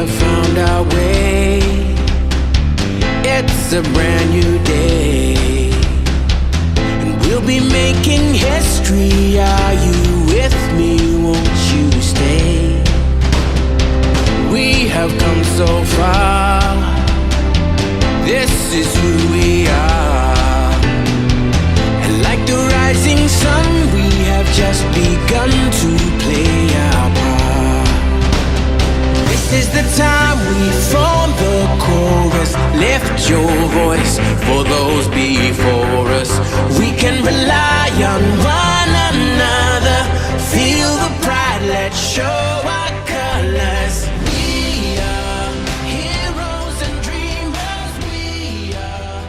have found our way. It's a brand new day, and we'll be making history. Are you with me? Won't you stay? We have come so far. This is who we are. And like the rising sun, we have just begun to play our part. This is the time we form the chorus. Lift your voice for those before us. We can rely on one another. Feel the pride, let's show our colors. We are heroes and dreamers. We are.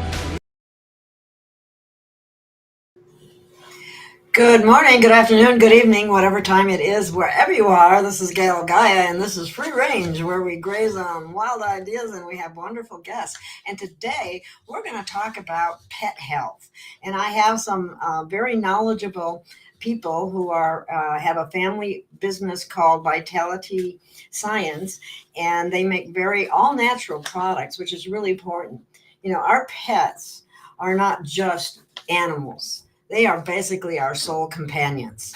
Good morning, good afternoon, good evening, whatever time it is, wherever you are. This is Gail of Gaia, and this is Free Range, where we graze on wild ideas, and we have wonderful guests. And today, we're going to talk about pet health. And I have some very knowledgeable people who are have a family business called Vitality Science, and they make very all-natural products, which is really important. You know, our pets are not just animals. They are basically our soul companions.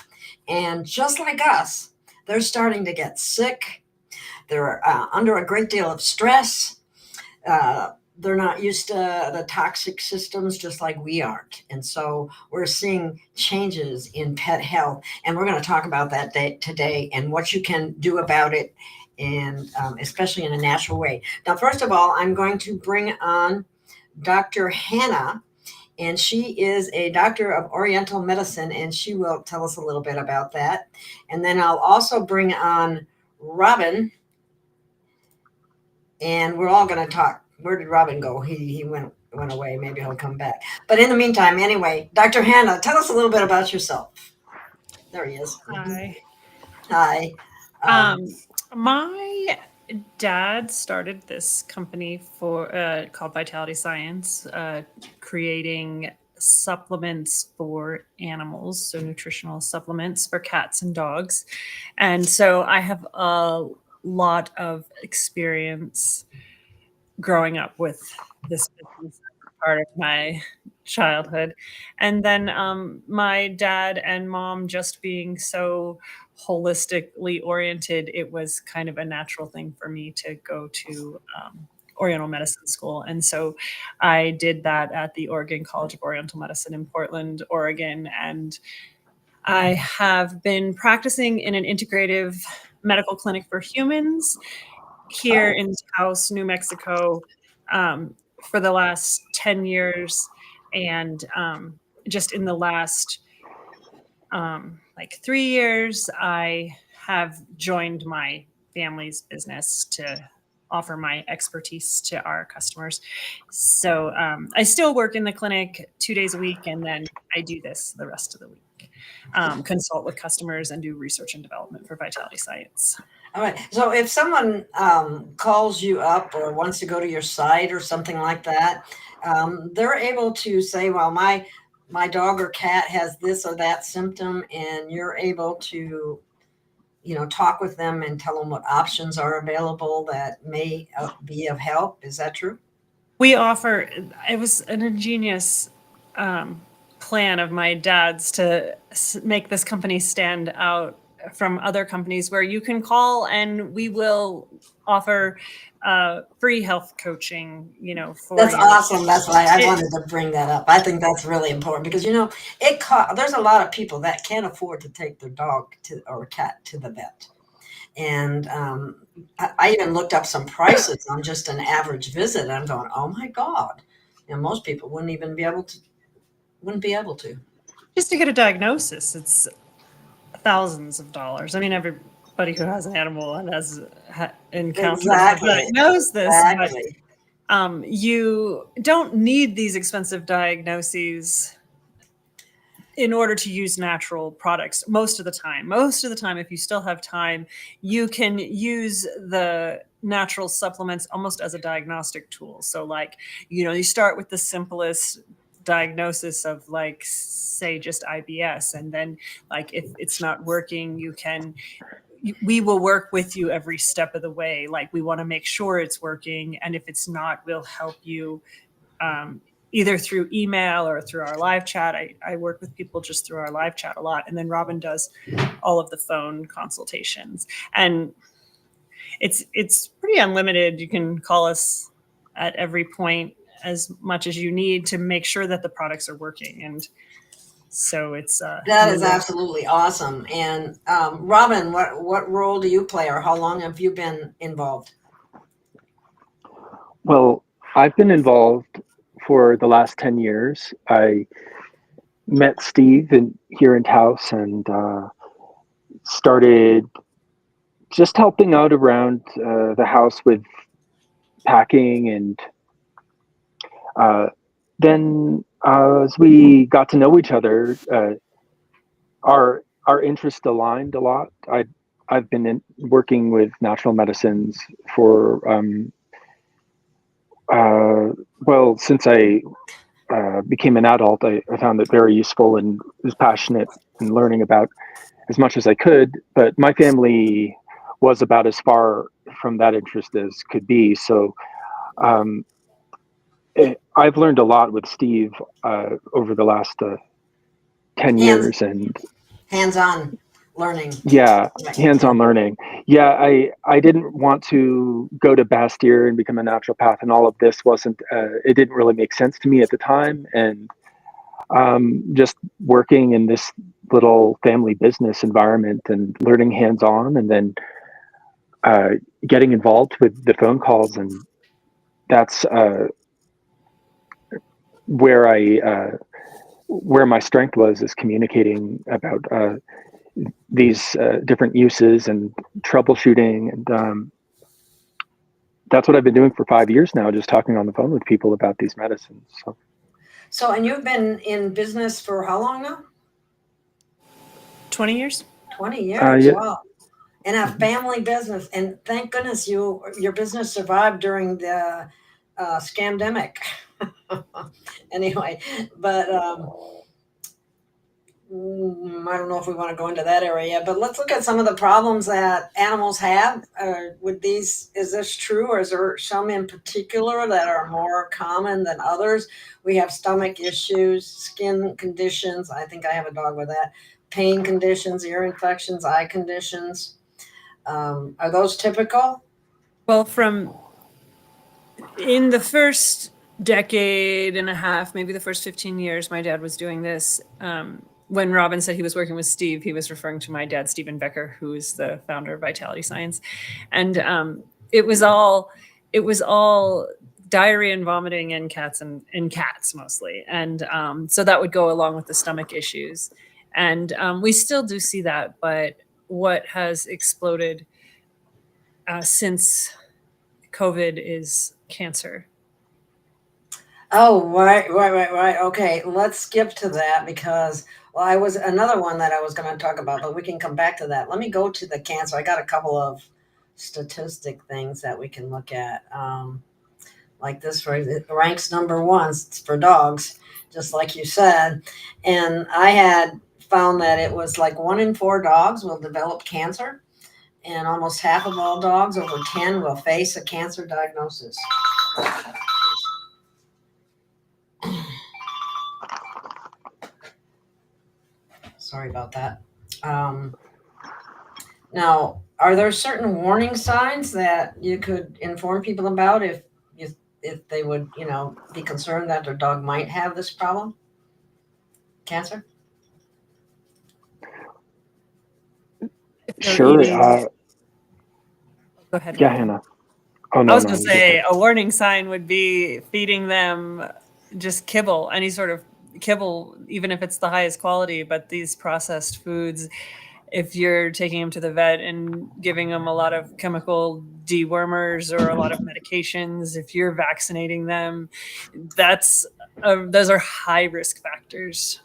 And just like us, they're starting to get sick. They're under a great deal of stress. They're not used to the toxic systems just like we aren't. And so we're seeing changes in pet health. And we're going to talk about that today and what you can do about it, and especially in a natural way. Now, first of all, I'm going to bring on Dr. Hannah. And she is a doctor of Oriental medicine, and she will tell us a little bit about that. And then I'll also bring on Robin, and we're all going to talk. Where did Robin go? He went away. Maybe he'll come back. But in the meantime, anyway, Dr. Hannah, tell us a little bit about yourself. There he is. Hi. Hi. My dad started this company for called Vitality Science, creating supplements for animals, so nutritional supplements for cats and dogs. And so I have a lot of experience growing up with this business as part of my childhood. And then my dad and mom just being so holistically oriented, it was kind of a natural thing for me to go to Oriental Medicine School. And so I did that at the Oregon College of Oriental Medicine in Portland, Oregon. And I have been practicing in an integrative medical clinic for humans here in Taos, New Mexico, for the last 10 years. And just in the last 3 years, I have joined my family's business to offer my expertise to our customers. So I still work in the clinic 2 days a week, and then I do this the rest of the week, consult with customers and do research and development for Vitality Science. All right. So if someone calls you up or wants to go to your site or something like that, they're able to say, well, my dog or cat has this or that symptom, and you're able to, talk with them and tell them what options are available that may be of help. Is that true? We offer, it was an ingenious plan of my dad's to make this company stand out from other companies, where you can call and we will offer free health coaching, for That's awesome. That's why I wanted to bring that up. I think that's really important because, there's a lot of people that can't afford to take their dog or cat to the vet. And I even looked up some prices on just an average visit. And I'm going, oh my God. Most people wouldn't be able to. Just to get a diagnosis, it's thousands of dollars. I mean, everybody who has an animal and has encountered knows this. Exactly. But you don't need these expensive diagnoses in order to use natural products most of the time. Most of the time, if you still have time, you can use the natural supplements almost as a diagnostic tool. So you start with the simplest diagnosis of say just IBS, and then if it's not working, you can we will work with you every step of the way. Like, we want to make sure it's working. And if it's not, we'll help you either through email or through our live chat. I work with people just through our live chat a lot. And then Robin does all of the phone consultations. And it's pretty unlimited. You can call us at every point as much as you need to make sure that the products are working. And so it's that is absolutely awesome. And Robin, what role do you play, or how long have you been involved? Well, I've been involved for the last 10 years. I met Steve here in Taos and started just helping out around the house with packing. And then as we got to know each other, our interests aligned a lot. I've been working with natural medicines for well, since I became an adult. I found it very useful and was passionate in learning about as much as I could. But my family was about as far from that interest as could be. So I've learned a lot with Steve over the last 10 years, and hands-on learning. Yeah, hands-on learning. Yeah, I didn't want to go to Bastyr and become a naturopath, and all of this wasn't. It didn't really make sense to me at the time, and just working in this little family business environment and learning hands-on, and then getting involved with the phone calls, and that's where my strength was, is communicating about these different uses and troubleshooting. And that's what I've been doing for 5 years now, just talking on the phone with people about these medicines. So, and you've been in business for how long now? 20 years. 20 years, yeah. Wow. And a family business. And thank goodness your business survived during the scamdemic. Anyway, but I don't know if we want to go into that area, but let's look at some of the problems that animals have with these. Is this true, or is there some in particular that are more common than others? We have stomach issues, skin conditions. I think I have a dog with that. Pain conditions, ear infections, eye conditions. Are those typical? Well, in the first decade and a half, maybe the first 15 years, my dad was doing this. When Robin said he was working with Steve, he was referring to my dad, Stephen Becker, who is the founder of Vitality Science. And it was all diarrhea and vomiting in cats, and in cats mostly. And so that would go along with the stomach issues. And we still do see that, but what has exploded since COVID is cancer. Oh, right. Okay, let's skip to that because, well, I was another one that I was going to talk about, but we can come back to that. Let me go to the cancer. I got a couple of statistic things that we can look at. Like this, for it ranks number one for dogs, just like you said. And I had found that it was like 1 in 4 dogs will develop cancer, and almost half of all dogs over 10 will face a cancer diagnosis. Sorry about that. Now, are there certain warning signs that you could inform people about if they would, be concerned that their dog might have this problem? Cancer? Sure. Go ahead. Yeah, Hannah. Oh, no, I was going to say a warning sign would be feeding them just kibble, any sort of kibble, even if it's the highest quality. But these processed foods, if you're taking them to the vet and giving them a lot of chemical dewormers or a lot of medications, if you're vaccinating them, those are high risk factors.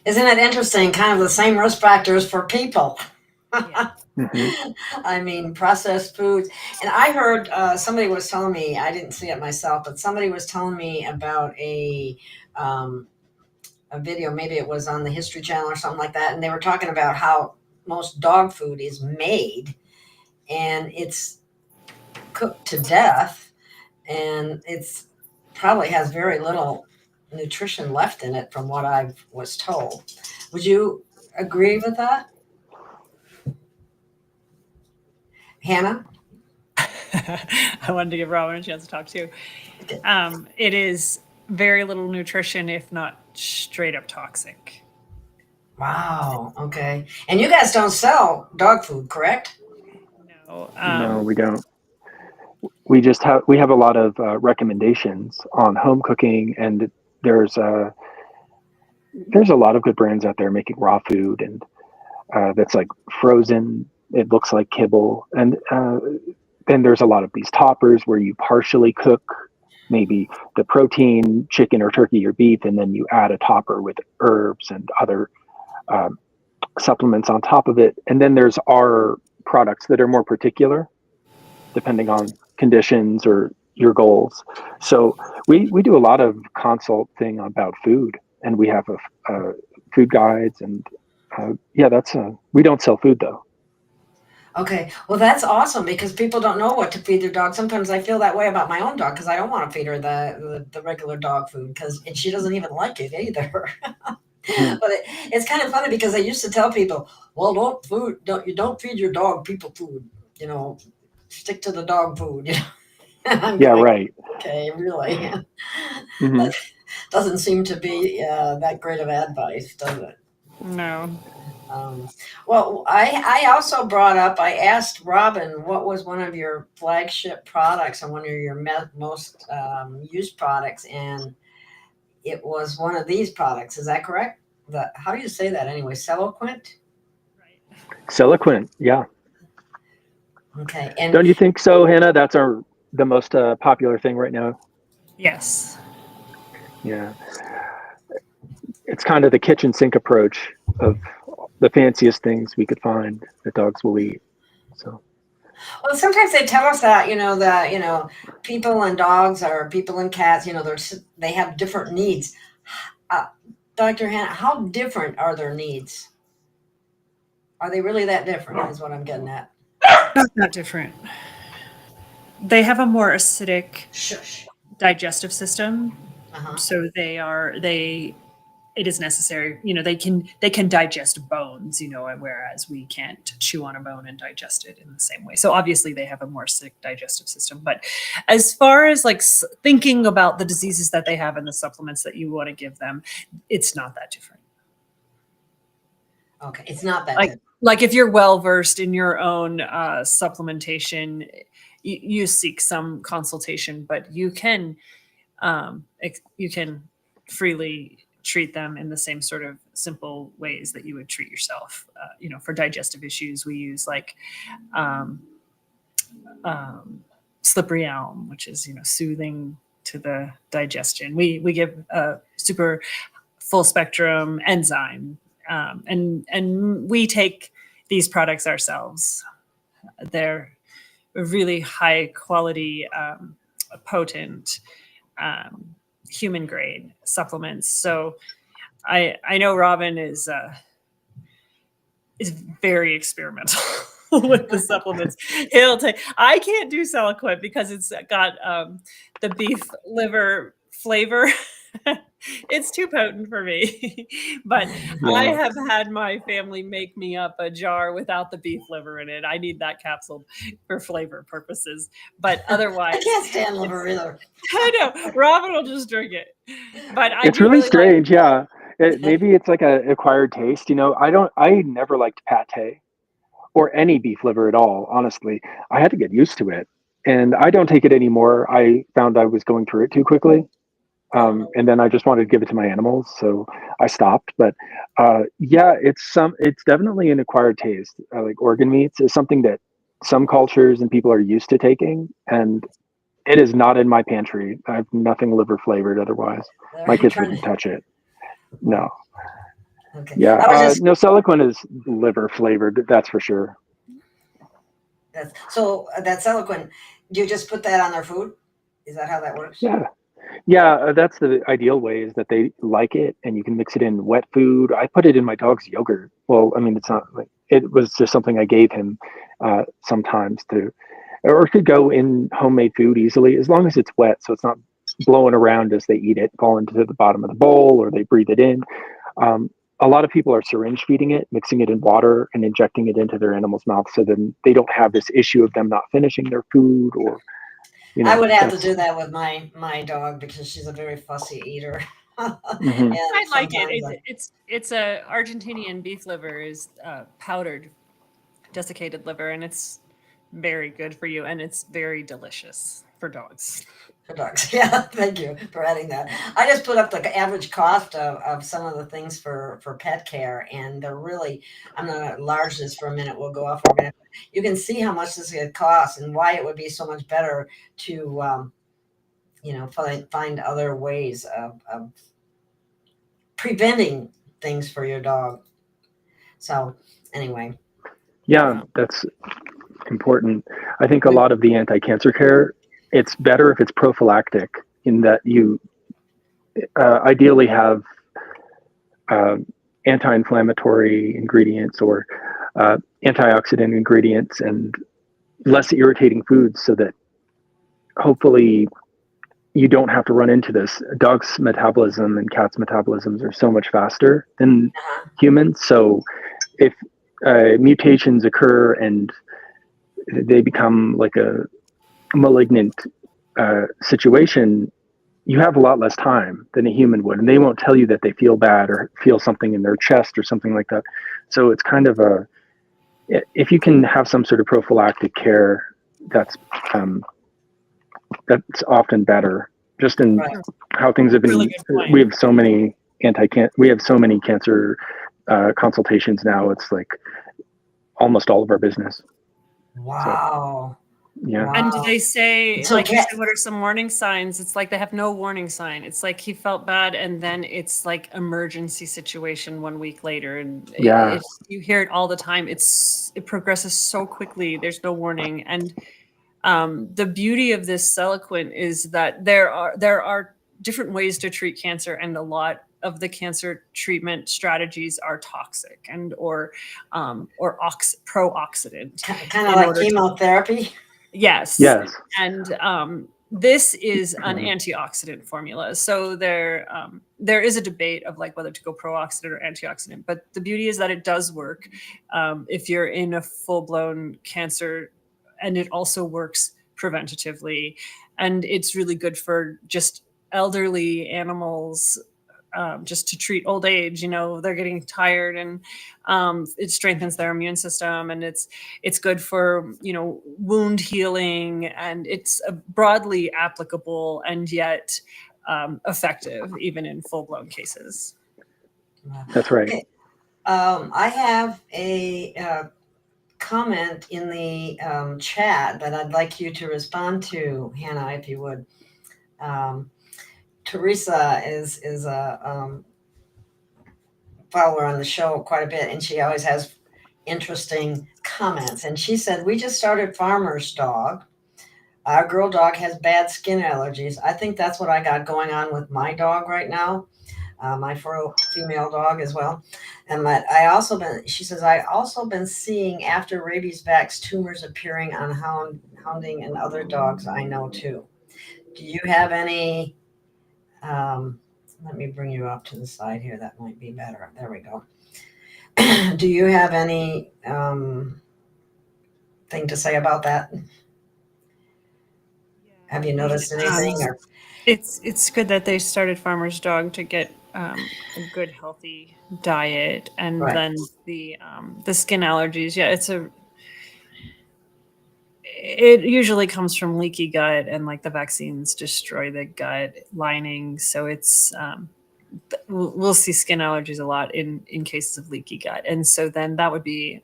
Isn't it interesting? Kind of the same risk factors for people. Yeah. Mm-hmm. I mean, processed foods. And I heard somebody was telling me, I didn't see it myself, but somebody was telling me about a video, maybe it was on the History Channel or something like that. And they were talking about how most dog food is made, and it's cooked to death, and it's probably has very little nutrition left in it from what I was told. Would you agree with that, Hannah? I wanted to give Robin a chance to talk too. It is very little nutrition, if not straight up toxic. Wow. Okay. And you guys don't sell dog food, correct? No. No, we don't. We have a lot of recommendations on home cooking, and there's a lot of good brands out there making raw food, and that's like frozen. It looks like kibble, and then there's a lot of these toppers where you partially cook maybe the protein, chicken or turkey or beef, and then you add a topper with herbs and other supplements on top of it. And then there's our products that are more particular, depending on conditions or your goals. So we do a lot of consulting about food, and we have a food guides, and that's we don't sell food though. Okay. Well, that's awesome because people don't know what to feed their dog. Sometimes I feel that way about my own dog because I don't want to feed her the regular dog food and she doesn't even like it either. But it's kind of funny because I used to tell people, well, don't feed your dog people food, stick to the dog food. Right. Okay, really. Mm-hmm. That doesn't seem to be that great of advice, does it? No. Well, I also I asked Robin what was one of your flagship products and one of your most used products, and it was one of these products. Is that correct? How do you say that anyway? Celoquip? Right. Celoquip, yeah. Okay. And don't you think so, Hannah? That's the most popular thing right now. Yes. Yeah. It's kind of the kitchen sink approach of the fanciest things we could find that dogs will eat. So. Well, sometimes they tell us that people and dogs or people and cats, they have different needs. Dr. Hannah, how different are their needs? Are they really that different? Is what I'm getting at. Not that different. They have a more acidic digestive system, so it is necessary. They can digest bones, whereas we can't chew on a bone and digest it in the same way. So obviously they have a more acidic digestive system. But as far as like thinking about the diseases that they have and the supplements that you want to give them, it's not that different. Okay, it's not that different. Like if you're well versed in your own supplementation, you seek some consultation, but you can freely treat them in the same sort of simple ways that you would treat yourself. For digestive issues, we use like slippery elm, which is soothing to the digestion. We give a super full spectrum enzyme, and we take these products ourselves. They're really high quality, potent, human grade supplements. So I know Robin is very experimental with the supplements. I can't do Celoquip because it's got the beef liver flavor. It's too potent for me. But yeah. I have had my family make me up a jar without the beef liver in it. I need that capsule for flavor purposes. But otherwise, I can't stand liver either. I know. Robin will just drink it. But it's really strange, yeah. Maybe it's like an acquired taste. I never liked pate or any beef liver at all, honestly. I had to get used to it. And I don't take it anymore. I found I was going through it too quickly. And then I just wanted to give it to my animals, so I stopped. But it's definitely an acquired taste. Like organ meats is something that some cultures and people are used to taking, and it is not in my pantry. I have nothing liver flavored otherwise. My kids wouldn't touch it. No. Okay. Yeah. No, Celoquip is liver flavored. That's for sure. So that Celoquip, do you just put that on their food? Is that how that works? Yeah. Yeah, that's the ideal way is that they like it and you can mix it in wet food. I put it in my dog's yogurt. Well, I mean, it's not like it was just something I gave him sometimes to, or it could go in homemade food easily as long as it's wet. So it's not blowing around as they eat it, fall into the bottom of the bowl or they breathe it in. Um, a lot of people are syringe feeding it, mixing it in water and injecting it into their animal's mouth. So then they don't have this issue of them not finishing their food or, I would have to that's, do that with my dog because she's a very fussy eater. mhm. I And like it. sometimes It's a Argentinian beef liver is powdered desiccated liver, and it's very good for you, and it's very delicious for dogs. for dogs. Yeah, thank you for adding that. I just put up the average cost of some of the things for pet care, and they're really, I'm going to enlarge this for a minute. We'll go off. You can see how much this could cost and why it would be so much better to, find other ways of preventing things for your dog. So anyway, Yeah, that's important. I think a lot of the anti-cancer care, it's better if it's prophylactic in that you ideally have uh, anti-inflammatory ingredients or antioxidant ingredients and less irritating foods so that hopefully you don't have to run into this. Dogs' metabolism and cats' metabolisms are so much faster than humans. So if mutations occur and they become like a malignant situation, you have a lot less time than a human would, and they won't tell you that they feel bad or feel something in their chest or something like that. So it's kind of if you can have some sort of prophylactic care, that's that's often better. Just in right. how things have Really been, good point. we have so many we have so many cancer consultations now. It's like almost all of our business. Wow. Yeah. Wow. And they say, So like you cat, said, what are some warning signs? It's like they have no warning sign. It's like he felt bad, and then it's like emergency situation 1 week later, and Yeah. you hear it all the time. It progresses so quickly. There's no warning, and the beauty of this Celoquip is that there are different ways to treat cancer, and a lot of the cancer treatment strategies are toxic and or pro-oxidant kind of in like order to. chemotherapy. Yes. Yes. And this is an antioxidant formula. So there is a debate of like whether to go pro-oxidant or antioxidant, but the beauty is that it does work if you're in a full-blown cancer, and it also works preventatively. And it's really good for just elderly animals, just to treat old age. They're getting tired, and it strengthens their immune system, and it's good for wound healing, and it's broadly applicable and yet effective even in full-blown cases. That's right. Okay. I have a comment in the chat that I'd like you to respond to, Hannah, if you would. Teresa is a follower on the show quite a bit, and she always has interesting comments. And she said, "We just started Farmer's Dog. Our girl dog has bad skin allergies. I think that's what I got going on with my dog right now, my female dog as well. And she says, I also been seeing after rabies vax tumors appearing on hounding and other dogs I know too. Do you have any, let me bring you up to the side here. That might be better. There we go. Do you have any thing to say about that? Have you noticed anything? Or It's good that they started Farmer's Dog to get a good healthy diet, and right. then the skin allergies. Yeah, it usually comes from leaky gut, and like the vaccines destroy the gut lining, so it's we'll see skin allergies a lot in cases of leaky gut, and so then that would be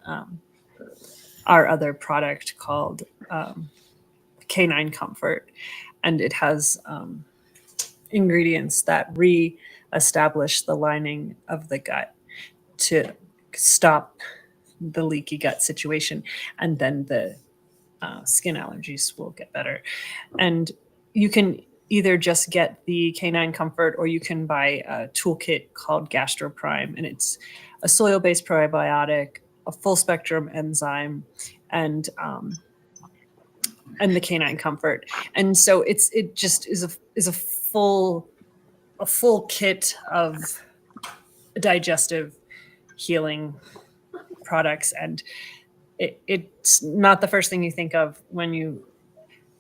our other product called Canine Comfort, and it has ingredients that re-establish the lining of the gut to stop the leaky gut situation, and then the skin allergies will get better. And you can either just get the Canine Comfort, or you can buy a toolkit called GastroPrime, and it's a soil-based probiotic, a full spectrum enzyme, and the Canine Comfort. And so it just is a full kit of digestive healing products, and it's not the first thing you think of when you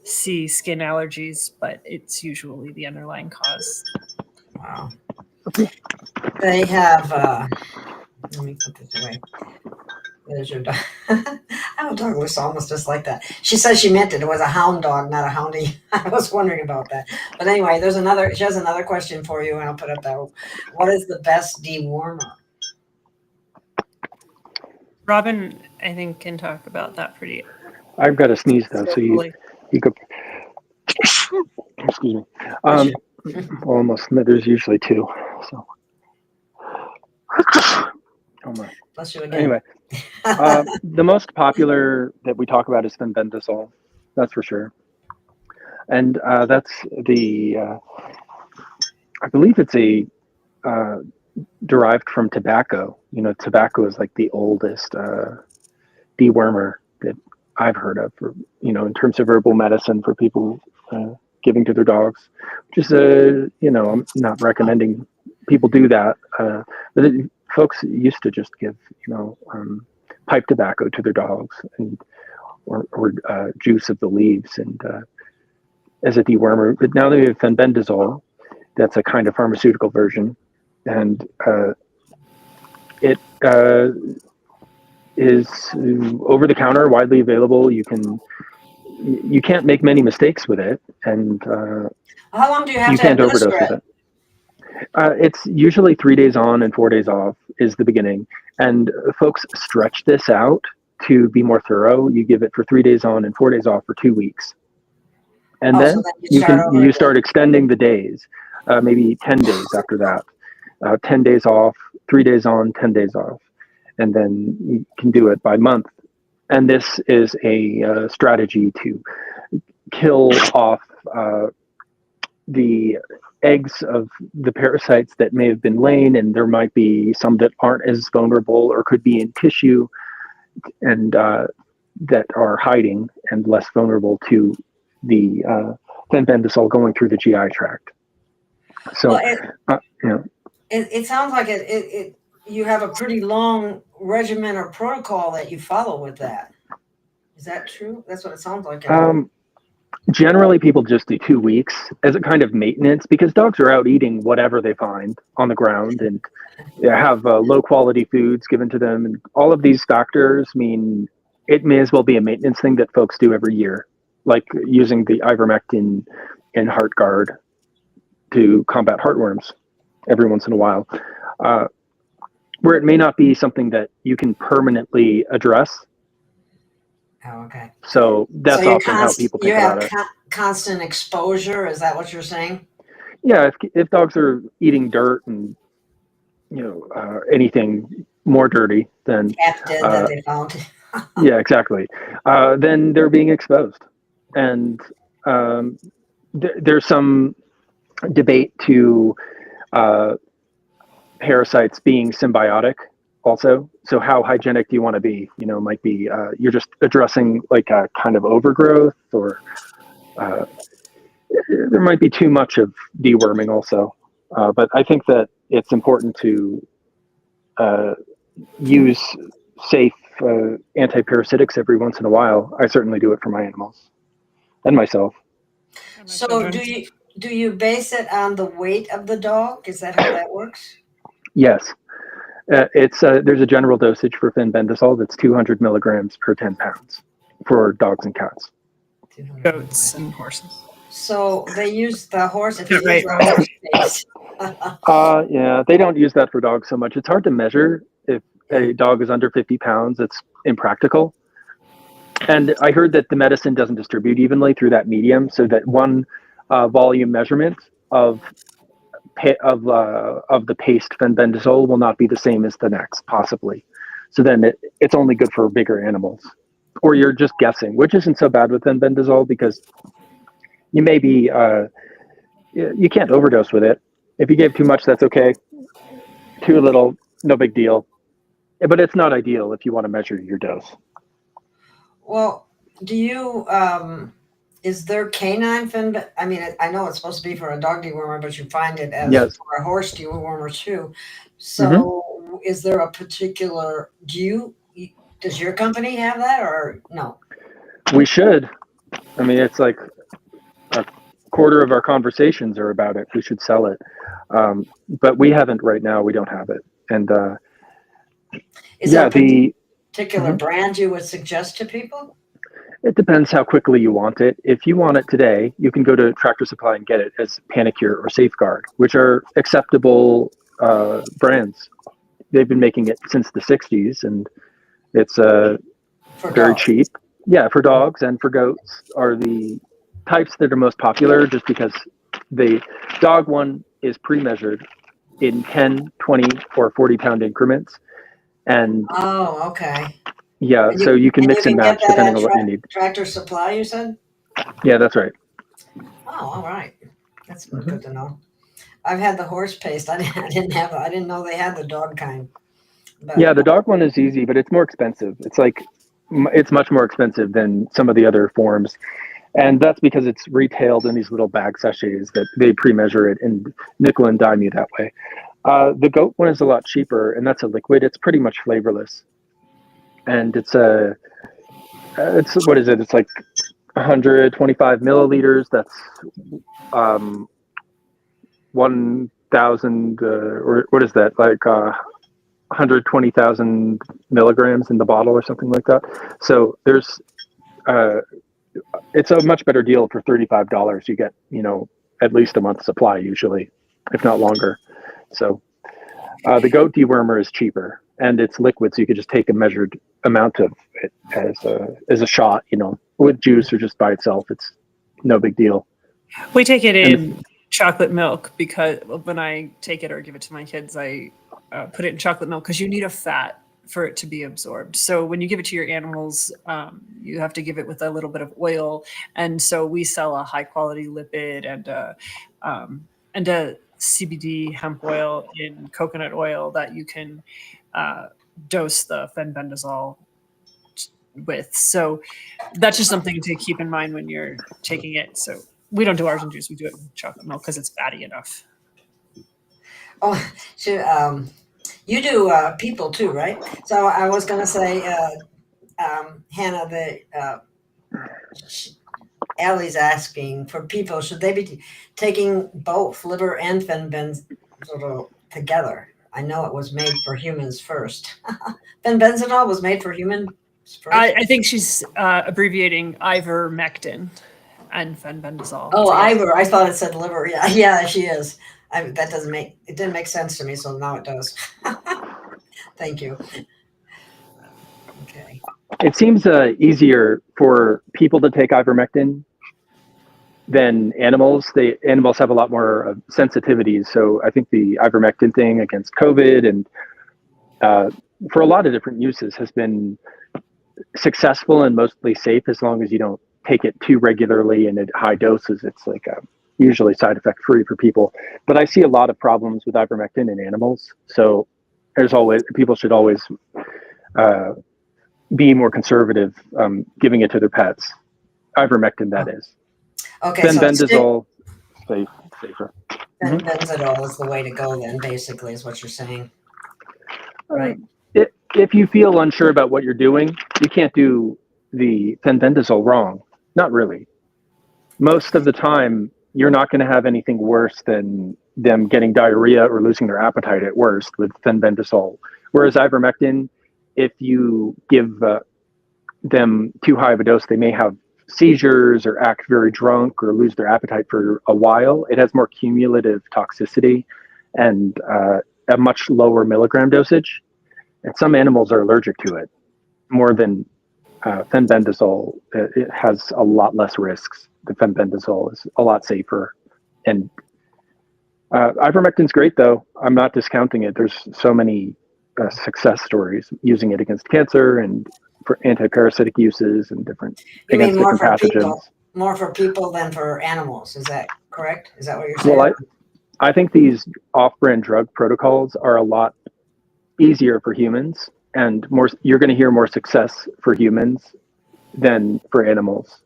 see skin allergies, but it's usually the underlying cause. Wow. They have, let me put this away. There's your dog. I have a dog who looks almost just like that. She says she meant it. It was a hound dog, not a houndie. I was wondering about that. But anyway, she has another question for you, and I'll put up that. What is the best dewormer? Robin, I think, can talk about that pretty. I've got a sneeze though, so you could. Excuse me. Almost. There's usually two. So. Oh my. Bless you again. Anyway, the most popular that we talk about is Fenbendazol. That's for sure. And that's the. I believe it's a derived from tobacco. You know, tobacco is like the oldest dewormer that I've heard of, for, you know, in terms of herbal medicine for people giving to their dogs, which is I'm not recommending people do that, but folks used to just give, pipe tobacco to their dogs, and or juice of the leaves, and as a dewormer. But now they have Fenbendazol. That's a kind of pharmaceutical version, and it is over the counter, widely available. You can't make many mistakes with it, and how long do you have you to can't administer overdose it? with it. It's usually 3 days on and 4 days off is the beginning, and folks stretch this out to be more thorough. You give it for 3 days on and 4 days off for 2 weeks, and So then then you start extending the days, maybe 10 days after that. 10 days off, 3 days on, 10 days off, and then you can do it by month. And this is a strategy to kill off the eggs of the parasites that may have been laying, and there might be some that aren't as vulnerable or could be in tissue, and that are hiding and less vulnerable to the Fenbendazol going through the GI tract. So, it sounds like you have a pretty long regimen or protocol that you follow with that. Is that true? That's what it sounds like. Generally, people just do 2 weeks as a kind of maintenance, because dogs are out eating whatever they find on the ground, and have low quality foods given to them. And all of these factors mean it may as well be a maintenance thing that folks do every year, like using the Ivormectin in HeartGuard to combat heartworms every once in a while, where it may not be something that you can permanently address. Oh, okay. So that's often how people think about it. Constant exposure. Is that what you're saying? Yeah, if dogs are eating dirt and anything more dirty than Cat dead that they found. Yeah, exactly. Then they're being exposed, and there's some debate to parasites being symbiotic also. So how hygienic do you want to be? Might be you're just addressing like a kind of overgrowth, or there might be too much of deworming also. But I think that it's important to use safe anti-parasitics every once in a while. I certainly do it for my animals and myself. So do you base it on the weight of the dog? Is that how that works? Yes. There's a general dosage for Fenbendazol that's 200 milligrams per 10 pounds for dogs and cats. Goats and horses. So they use the horse if you Right. use the horse face. Yeah, they don't use that for dogs so much. It's hard to measure if a dog is under 50 pounds. It's impractical. And I heard that the medicine doesn't distribute evenly through that medium, so that one volume measurement of the paste Fenbendazol will not be the same as the next, possibly. So then it's only good for bigger animals. Or you're just guessing, which isn't so bad with Fenbendazol, because you may be You can't overdose with it. If you gave too much, that's okay. Too little, no big deal. But it's not ideal if you want to measure your dose. Well, do you, is there canine I mean, I know it's supposed to be for a dog dewormer, but you find it as Yes. for a horse dewormer too. So is there a particular, does your company have that or no? We should. I mean, it's like a quarter of our conversations are about it. We should sell it. But we haven't right now. We don't have it. And Is there a particular brand you would suggest to people? It depends how quickly you want it. If you want it today, you can go to Tractor Supply and get it as Panicure or Safeguard, which are acceptable brands. They've been making it since the 60s, and it's very cheap. Yeah, for dogs and for goats are the types that are most popular, just because the dog one is pre-measured in 10, 20, or 40-pound increments. And oh, okay. Yeah, so you can mix and match depending on what you need. Tractor Supply, you said? Yeah, that's right. Oh, all right. That's good to know. I've had the horse paste. I didn't know they had the dog kind. But. Yeah, the dog one is easy, but it's more expensive. It's much more expensive than some of the other forms. And that's because it's retailed in these little bag sachets that they pre-measure it and nickel and dime you that way. The goat one is a lot cheaper, and that's a liquid. It's pretty much flavorless. And it's what is it? It's like 125 milliliters. That's 1,000 or what is that? Like 120,000 milligrams in the bottle or something like that. So there's it's a much better deal for $35. You get at least a month's supply usually, if not longer. So the goat dewormer is cheaper. And it's liquid, so you could just take a measured amount of it as a shot, with juice or just by itself. It's no big deal. We take it in chocolate milk because when I take it or give it to my kids, I put it in chocolate milk because you need a fat for it to be absorbed. So when you give it to your animals, you have to give it with a little bit of oil. And so we sell a high quality lipid and a CBD hemp oil in coconut oil that you can dose the Fenbendazol with. So that's just something to keep in mind when you're taking it. So we don't do ours in juice. We do it in chocolate milk because it's fatty enough. Oh, so you do people too, right? So I was going to say, Hannah, Allie's asking for people, should they be taking both liver and Fenbendazol together? I know it was made for humans first. Fenbendazol was made for humans first? I think she's abbreviating Ivormectin and Fenbendazol. Oh, Ivor. I thought it said liver. Yeah, she is. It didn't make sense to me, so now it does. Thank you. Okay. It seems easier for people to take ivermectin than animals. Animals have a lot more sensitivities. So I think the ivermectin thing against COVID and for a lot of different uses has been successful and mostly safe as long as you don't take it too regularly and at high doses. It's like usually side effect free for people. But I see a lot of problems with ivermectin in animals. So people should always be more conservative giving it to their pets. Ivermectin, that is. Okay. Fenbendazol, safer. Fenbendazol is the way to go then, basically, is what you're saying. Right. If you feel unsure about what you're doing, you can't do the Fenbendazol wrong. Not really. Most of the time, you're not going to have anything worse than them getting diarrhea or losing their appetite at worst with Fenbendazol. Whereas ivermectin, if you give them too high of a dose, they may have seizures or act very drunk or lose their appetite for a while. It has more cumulative toxicity and a much lower milligram dosage. And some animals are allergic to it more than Fenbendazol. It has a lot less risks. The Fenbendazol is a lot safer. And ivermectin's great, though. I'm not discounting it. There's so many success stories using it against cancer and for anti-parasitic uses and against different pathogens. More for people than for animals, is that correct? correct? Is that what you're saying? Well, I think these off-brand drug protocols are a lot easier for humans, and more. You're going to hear more success for humans than for animals.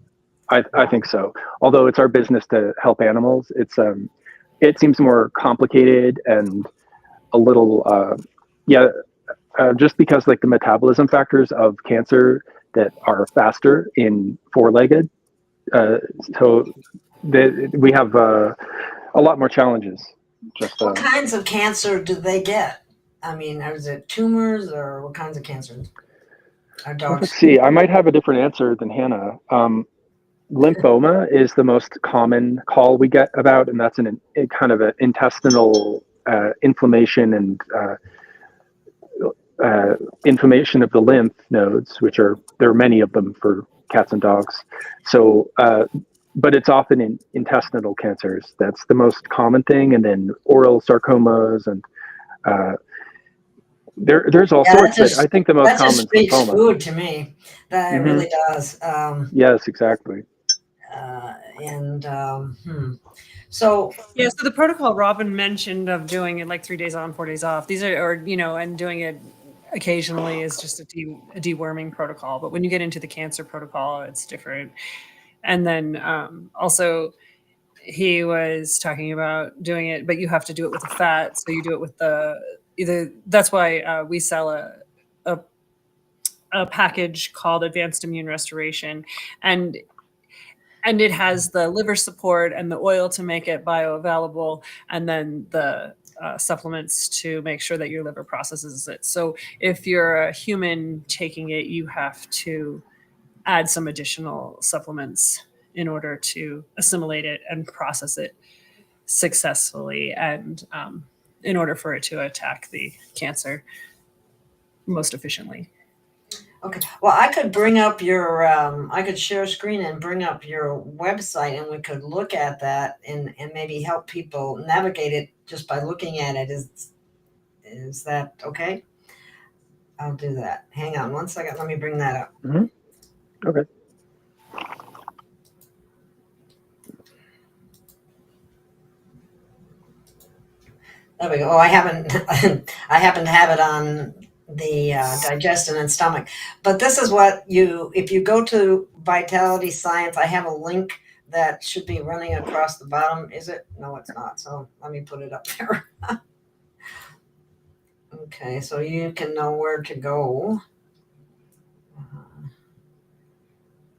I think so. Although it's our business to help animals, it seems more complicated and a little just because like the metabolism factors of cancer that are faster in four-legged. So we have a lot more challenges. Just What kinds of cancer do they get? I mean, is it tumors or what kinds of cancers? Our dogs. let's see. I might have a different answer than Hannah. Lymphoma is the most common call we get about, and that's a kind of an intestinal inflammation and inflammation of the lymph nodes, there are many of them for cats and dogs. So, but it's often in intestinal cancers. That's the most common thing, and then oral sarcomas, and there's all sorts. But I think the most common is speaks lymphoma. food to me. That it really does. Yes, exactly. So Yeah, so the protocol Robin mentioned of doing it like 3 days on, 4 days off, these are, or, and doing it occasionally is just a deworming protocol. But when you get into the cancer protocol, it's different. And then also he was talking about doing it, but you have to do it with the fat. So you do it with that's why we sell a package called Advanced Immune Restoration. And it has the liver support and the oil to make it bioavailable, and then the supplements to make sure that your liver processes it. So if you're a human taking it, you have to add some additional supplements in order to assimilate it and process it successfully, and in order for it to attack the cancer most efficiently. Okay. Well, I could bring up your, I could share a screen and bring up your website, and we could look at that and maybe help people navigate it just by looking at it. Is that okay? I'll do that. Hang on one second. Let me bring that up. Mm-hmm. Okay. There we go. Oh, I happen to have it on the digestion and stomach. But this is what if you go to Vitality Science, I have a link that should be running across the bottom. Is it? No, it's not. So let me put it up there. Okay, so you can know where to go.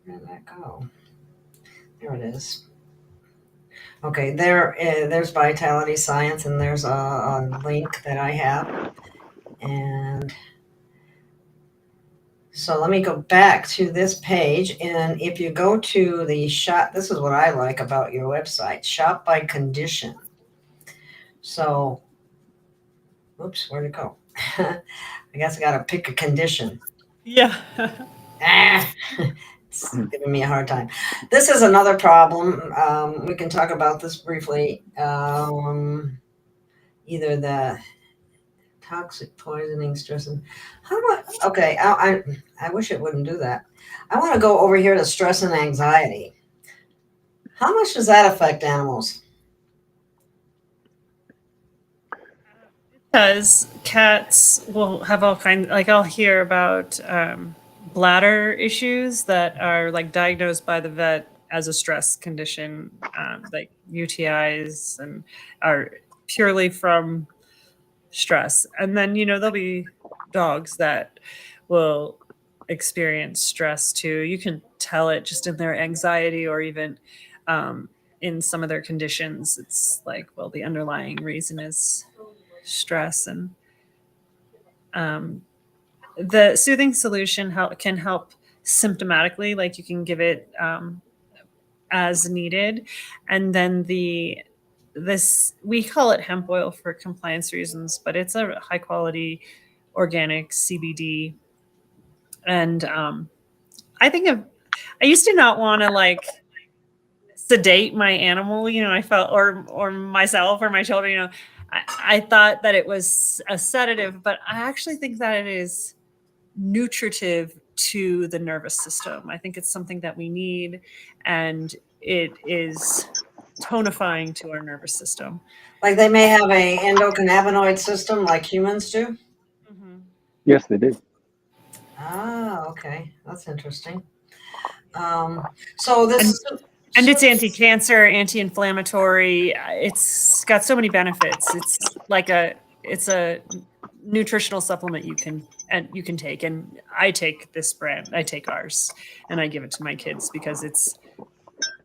Where'd that go? There it is. Okay, there's Vitality Science, and there's a link that I have. And so let me go back to this page, and if you go to the shop, this is what I like about your website, shop by condition. So, oops, where'd it go? I guess I got to pick a condition. Yeah. It's giving me a hard time. This is another problem. We can talk about this briefly. Either the toxic poisoning, stress, and okay. I wish it wouldn't do that. I want to go over here to stress and anxiety. How much does that affect animals? Because cats will have all kinds, like I'll hear about bladder issues that are like diagnosed by the vet as a stress condition, like UTIs, and are purely from stress. And then, there'll be dogs that will experience stress too. You can tell it just in their anxiety, or even in some of their conditions. It's like, well, the underlying reason is stress. And the soothing solution can help symptomatically, like you can give it as needed. And then we call it hemp oil for compliance reasons, but it's a high quality organic CBD. And I used to not want to like sedate my animal, I felt, or myself or my children, I thought that it was a sedative, but I actually think that it is nutritive to the nervous system. I think it's something that we need, and it is tonifying to our nervous system. Like they may have a endocannabinoid system like humans do. Yes, they do. Ah, okay, that's interesting. So this, And it's anti-cancer, anti-inflammatory. It's got so many benefits. It's a nutritional supplement you can take. And I take this brand. I take ours, and I give it to my kids because it's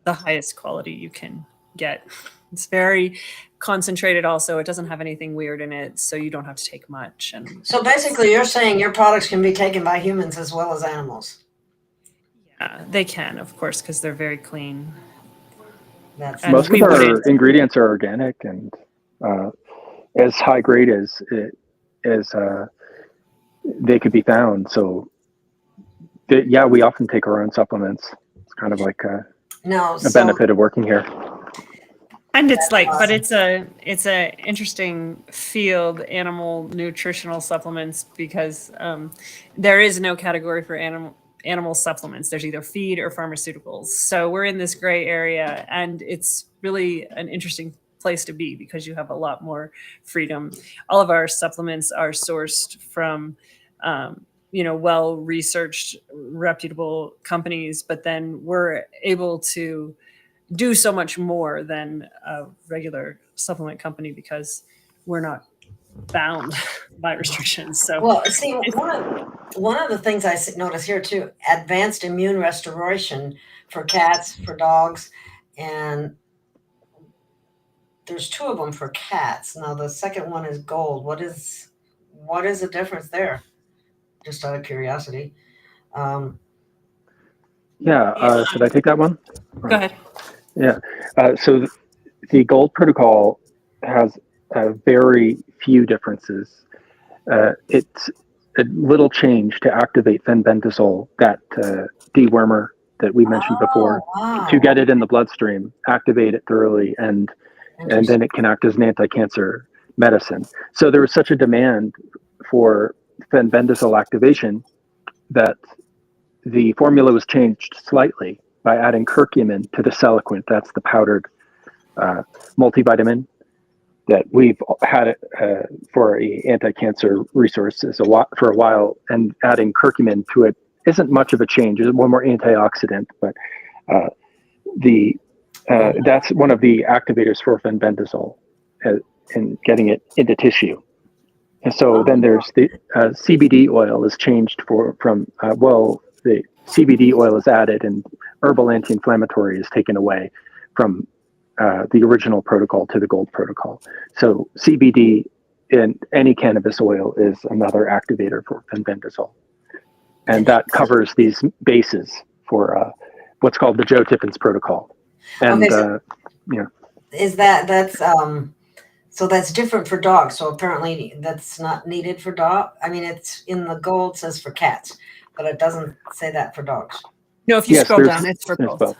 the highest quality you can get. It's very concentrated. Also, it doesn't have anything weird in it, so you don't have to take much. And so basically, you're saying your products can be taken by humans as well as animals. yeah, they can, of course, because they're very clean. That's And Most we of our wouldn't- ingredients are organic and as high grade as they could be found. So, yeah, we often take our own supplements. It's kind of like a benefit of working here. And it's like, awesome. but it's a interesting field, animal nutritional supplements, because there is no category for animal supplements. There's either feed or pharmaceuticals. So we're in this gray area, and it's really an interesting place to be because you have a lot more freedom. All of our supplements are sourced from well-researched, reputable companies, but then we're able to do so much more than a regular supplement company because we're not bound by restrictions. So, well, see, one of the things I notice here too, advanced immune restoration for cats, for dogs, and there's two of them for cats. Now the second one is gold. What is the difference there? Just out of curiosity. Should I take that one? go ahead. Yeah. So the Gold Protocol has very few differences. It's a little change to activate Fenbendazol, that dewormer that we mentioned before, to get it in the bloodstream, activate it thoroughly, and then it can act as an anti-cancer medicine. So there was such a demand for Fenbendazol activation that the formula was changed slightly by adding curcumin to the Celoquip. That's the powdered multivitamin that we've had for a anti-cancer resource for a while, and adding curcumin to it isn't much of a change. It's one more antioxidant, but that's one of the activators for Fenbendazol and getting it into tissue. And so then there's the CBD oil is changed from the CBD oil is added and herbal anti-inflammatory is taken away from the original protocol to the Gold Protocol. So CBD in any cannabis oil is another activator for Fenbendazol. And that covers these bases for what's called the Joe Tippins Protocol. And is that's so that's different for dogs. So apparently that's not needed for dog. I mean, it's in the gold says for cats, but it doesn't say that for dogs. No, if you scroll down, it's for both.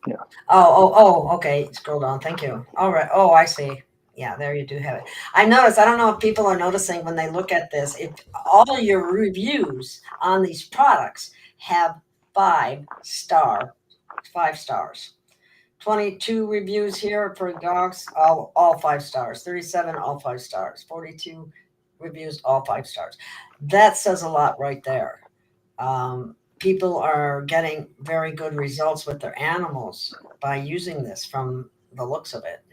Yeah. Oh, okay. Scroll down. Thank you. All right. Oh, I see. Yeah, there you do have it. I noticed, I don't know if people are noticing when they look at this, if all your reviews on these products have 5 stars. 22 reviews here for dogs, all 5 stars. 37, all 5 stars. 42 reviews, all 5 stars. That says a lot right there. People are getting very good results with their animals by using this from the looks of it.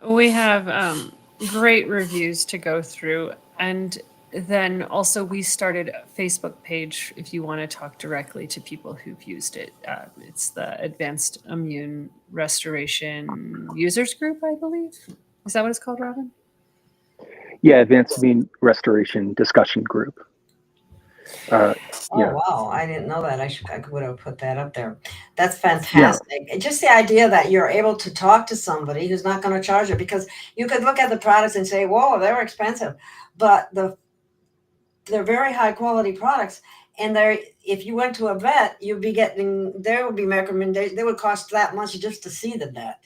We have great reviews to go through. And then also we started a Facebook page if you want to talk directly to people who've used it. It's the Advanced Immune Restoration Users Group, I believe. Is that what it's called, Robin? Yeah, Advanced Immune Restoration Discussion Group. Wow, I didn't know that. I would have put that up there. That's fantastic. Yeah. Just the idea that you're able to talk to somebody who's not going to charge you, because you could look at the products and say, whoa, they're expensive, but they're very high quality products. And if you went to a vet, you'd be getting, there would be recommendations. They would cost that much just to see the vet,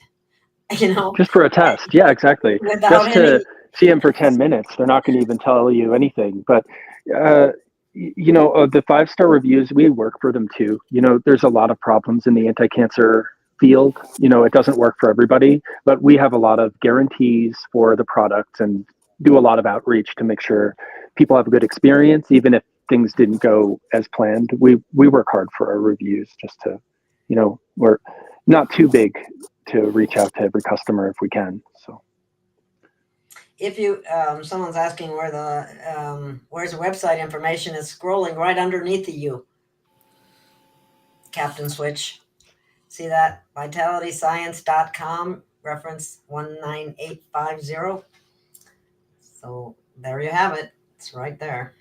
just for a test. Yeah, exactly. Just to see them for 10 minutes. They're not going to even tell you anything, but the 5-star reviews, we work for them too. There's a lot of problems in the anti-cancer field. It doesn't work for everybody, but we have a lot of guarantees for the product and do a lot of outreach to make sure people have a good experience, even if things didn't go as planned. We work hard for our reviews just to, we're not too big to reach out to every customer if we can. So if you someone's asking where the where's the website information, is scrolling right underneath you, Captain Switch. See that? vitalityscience.com, reference 19850. So there you have it. It's right there.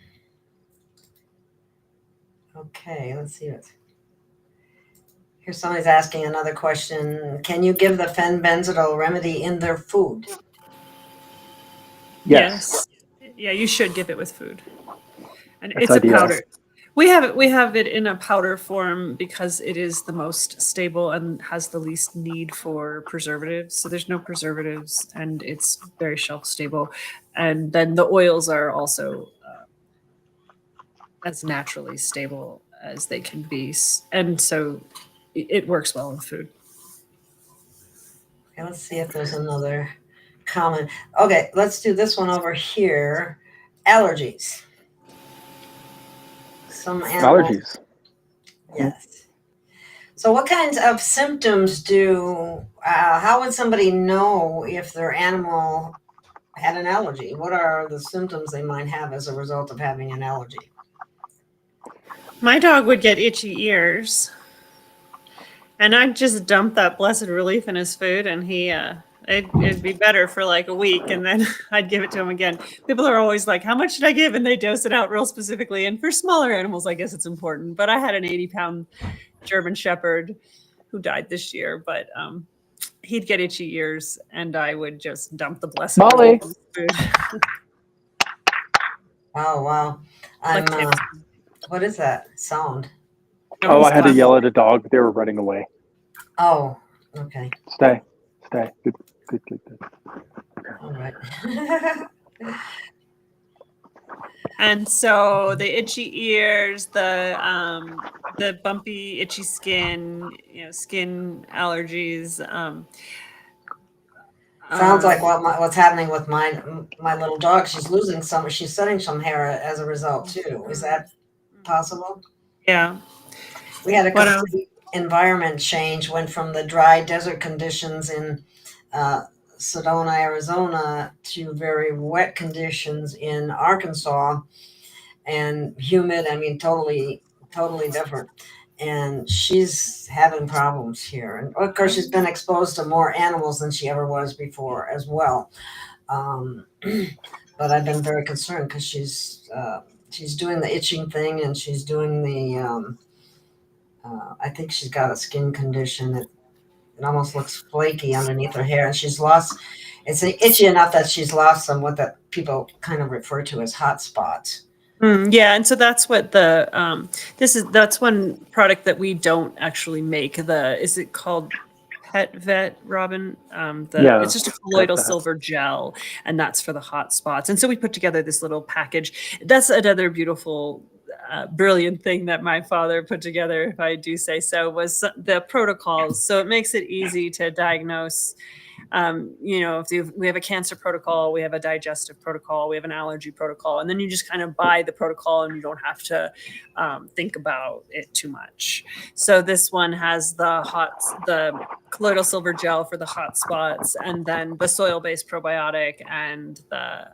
Okay, let's see what. Here's somebody's asking another question. Can you give the fenbendazole remedy in their food? yes. Yeah, you should give it with food. And That's it's ideal. a powder. We have it in a powder form because it is the most stable and has the least need for preservatives. So there's no preservatives and it's very shelf stable. And then the oils are also as naturally stable as they can be. And so it works well in food. Okay, let's see if there's another comment. Okay, let's do this one over here. Allergies. Some animals. Allergies. Yes. So what kinds of symptoms how would somebody know if their animal had an allergy? What are the symptoms they might have as a result of having an allergy? My dog would get itchy ears. And I'd just dump that blessed relief in his food and it'd be better for like a week and then I'd give it to him again. People are always like, how much should I give? And they dose it out real specifically. And for smaller animals, I guess it's important. But I had an 80-pound German Shepherd who died this year, but he'd get itchy ears and I would just dump the blessed Molly. relief in his food. Oh, wow. What is that sound? Oh, I had to yell at a dog. They were running away. Oh, okay. Stay. Good. Okay. All right. And so the itchy ears, the bumpy, itchy skin, skin allergies. Sounds like what's happening with my little dog. She's losing some. She's shedding some hair as a result too. Is that possible? Yeah. We had a complete environment change. Went from the dry desert conditions in Sedona, Arizona, to very wet conditions in Arkansas, and humid. I mean, totally different. And she's having problems here. And of course, she's been exposed to more animals than she ever was before as well. But I've been very concerned because she's doing the itching thing and she's doing the, I think she's got a skin condition. It almost looks flaky underneath her hair. And it's itchy enough that she's lost some what that people kind of refer to as hot spots. Yeah, and so that's what that's one product that we don't actually make. Is it called Pet Vet, Robin? It's just a colloidal silver gel, and that's for the hot spots. And so we put together this little package. That's another beautiful, brilliant thing that my father put together, if I do say so, was the protocols. So it makes it easy to diagnose. If we have a cancer protocol, we have a digestive protocol, we have an allergy protocol, and then you just kind of buy the protocol and you don't have to think about it too much. So this one has the colloidal silver gel for the hot spots, and then the soil-based probiotic and the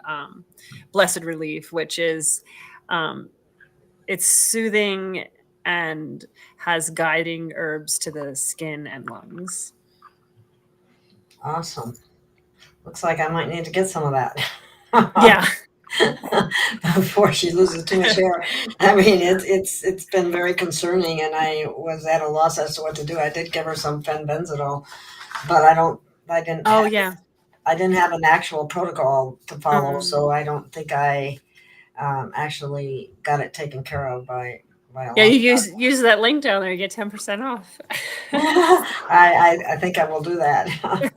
blessed relief, which is it's soothing and has guiding herbs to the skin and lungs. Awesome. Looks like I might need to get some of that. Yeah. Before she loses too much hair. I mean, it's been very concerning, and I was at a loss as to what to do. I did give her some fenbendazole, but I didn't have an actual protocol to follow, so I don't think I actually got it taken care of by you use that link down there, you get 10% off. I think I will do that.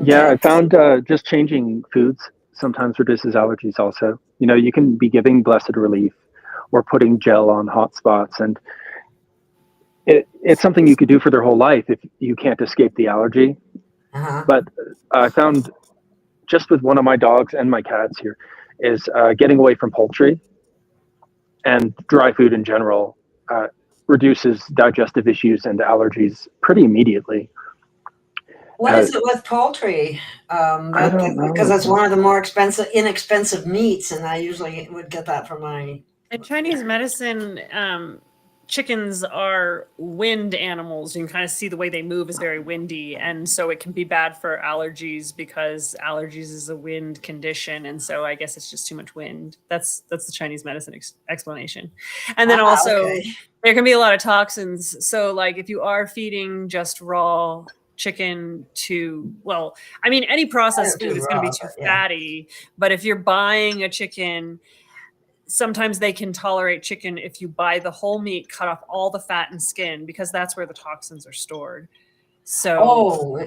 Yeah, I found just changing foods sometimes reduces allergies also. You can be giving blessed relief or putting gel on hot spots, and it's something you could do for their whole life if you can't escape the allergy. Uh-huh. But I found just with one of my dogs and my cats here is getting away from poultry and dry food in general reduces digestive issues and allergies pretty immediately. What is it with poultry? I don't Because know. it's one of the more inexpensive meats, and I usually would get that from my. In Chinese medicine, chickens are wind animals. You can kind of see the way they move is very windy, and so it can be bad for allergies because allergies is a wind condition, and so I guess it's just too much wind. That's the Chinese medicine explanation. And then also Okay. there can be a lot of toxins. So like if you are feeding just raw chicken to, well, I mean, any processed I don't food do is going to be raw, too but yeah. fatty, but if you're buying a chicken, sometimes they can tolerate chicken if you buy the whole meat, cut off all the fat and skin, because that's where the toxins are stored. So,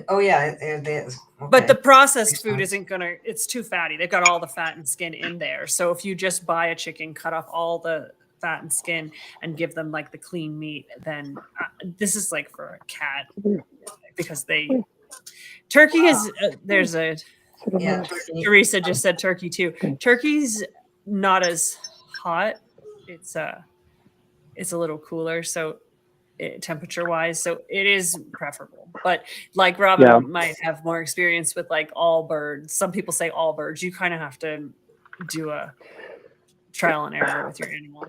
Oh yeah, it is. Okay. but the processed Makes food sense. isn't gonna, it's too fatty. They've got all the fat and skin in there. So if you just buy a chicken, cut off all the fat and skin and give them like the clean meat, then this is like for a cat because turkey is, there's a, Yeah, turkey. Teresa just said turkey too. Turkey's not as hot. It's a little cooler, so temperature wise, so it is preferable. But like Robin might have more experience with like all birds. Some people say all birds. You kind of have to do a trial and error with your animal.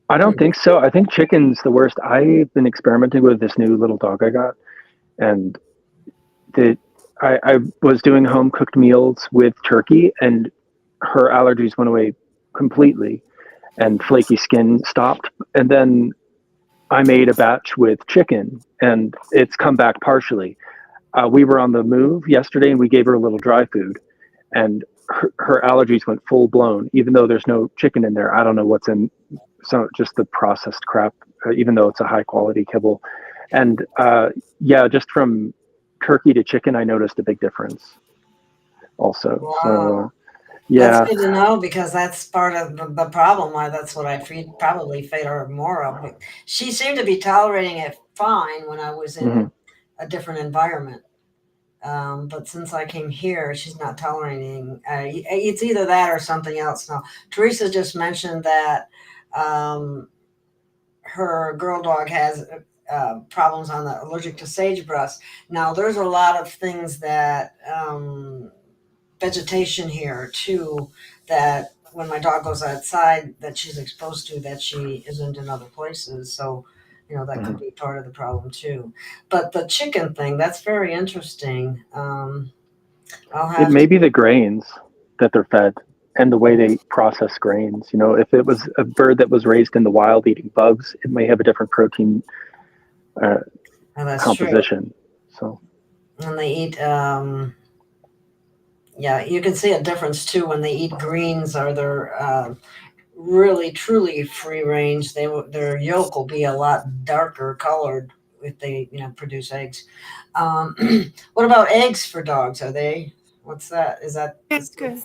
I don't think so. I think chicken's the worst. I've been experimenting with this new little dog I got, and I was doing home cooked meals with turkey, and her allergies went away completely, and flaky skin stopped. And then I made a batch with chicken, and it's come back partially. We were on the move yesterday, and we gave her a little dry food, and her allergies went full blown. Even though there's no chicken in there, I don't know what's in. So just the processed crap, even though it's a high quality kibble. And yeah, just from turkey to chicken, I noticed a big difference also. Wow. So yeah, that's good to know, because that's part of the problem. Why that's what I probably fed her more of. But she seemed to be tolerating it fine when I was in a different environment. But since I came here, she's not tolerating. It's either that or something else. Now, Teresa just mentioned that her girl dog has problems on the allergic to sagebrush. Now, there's a lot of things that vegetation here too, that when my dog goes outside that she's exposed to that she isn't in other places. So, that could be part of the problem too. But the chicken thing, that's very interesting. it may be the grains that they're fed and the way they process grains. If it was a bird that was raised in the wild eating bugs, it may have a different protein composition. True. So, and they eat yeah, you can see a difference too when they eat greens, or they're really truly free range. Their yolk will be a lot darker colored if they produce eggs. What about eggs for dogs? What's that? Is that? It's good.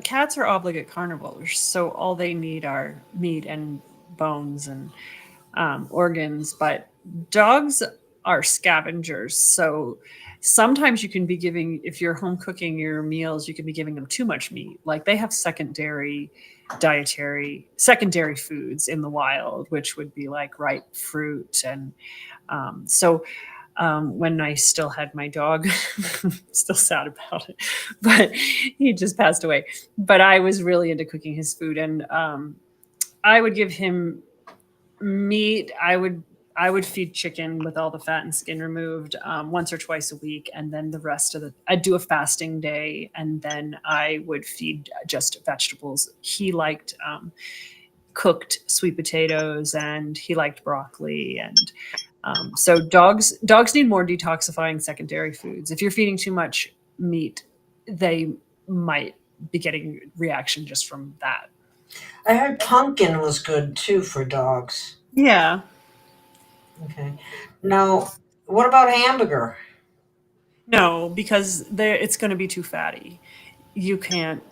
Cats are obligate carnivores, so all they need are meat and bones and organs, but dogs are scavengers. So sometimes you can be giving, if you're home cooking your meals, you can be giving them too much meat. Like they have secondary foods in the wild, which would be like ripe fruit. And when I still had my dog, still sad about it, but he just passed away. But I was really into cooking his food, and I would give him meat. I would feed chicken with all the fat and skin removed once or twice a week, and then the rest of I'd do a fasting day, and then I would feed just vegetables. He liked cooked sweet potatoes, and he liked broccoli, and so dogs need more detoxifying secondary foods. If you're feeding too much meat, they might be getting reaction just from that. I heard pumpkin was good too for dogs. Yeah. Okay. Now, what about hamburger? No, because it's going to be too fatty. You can't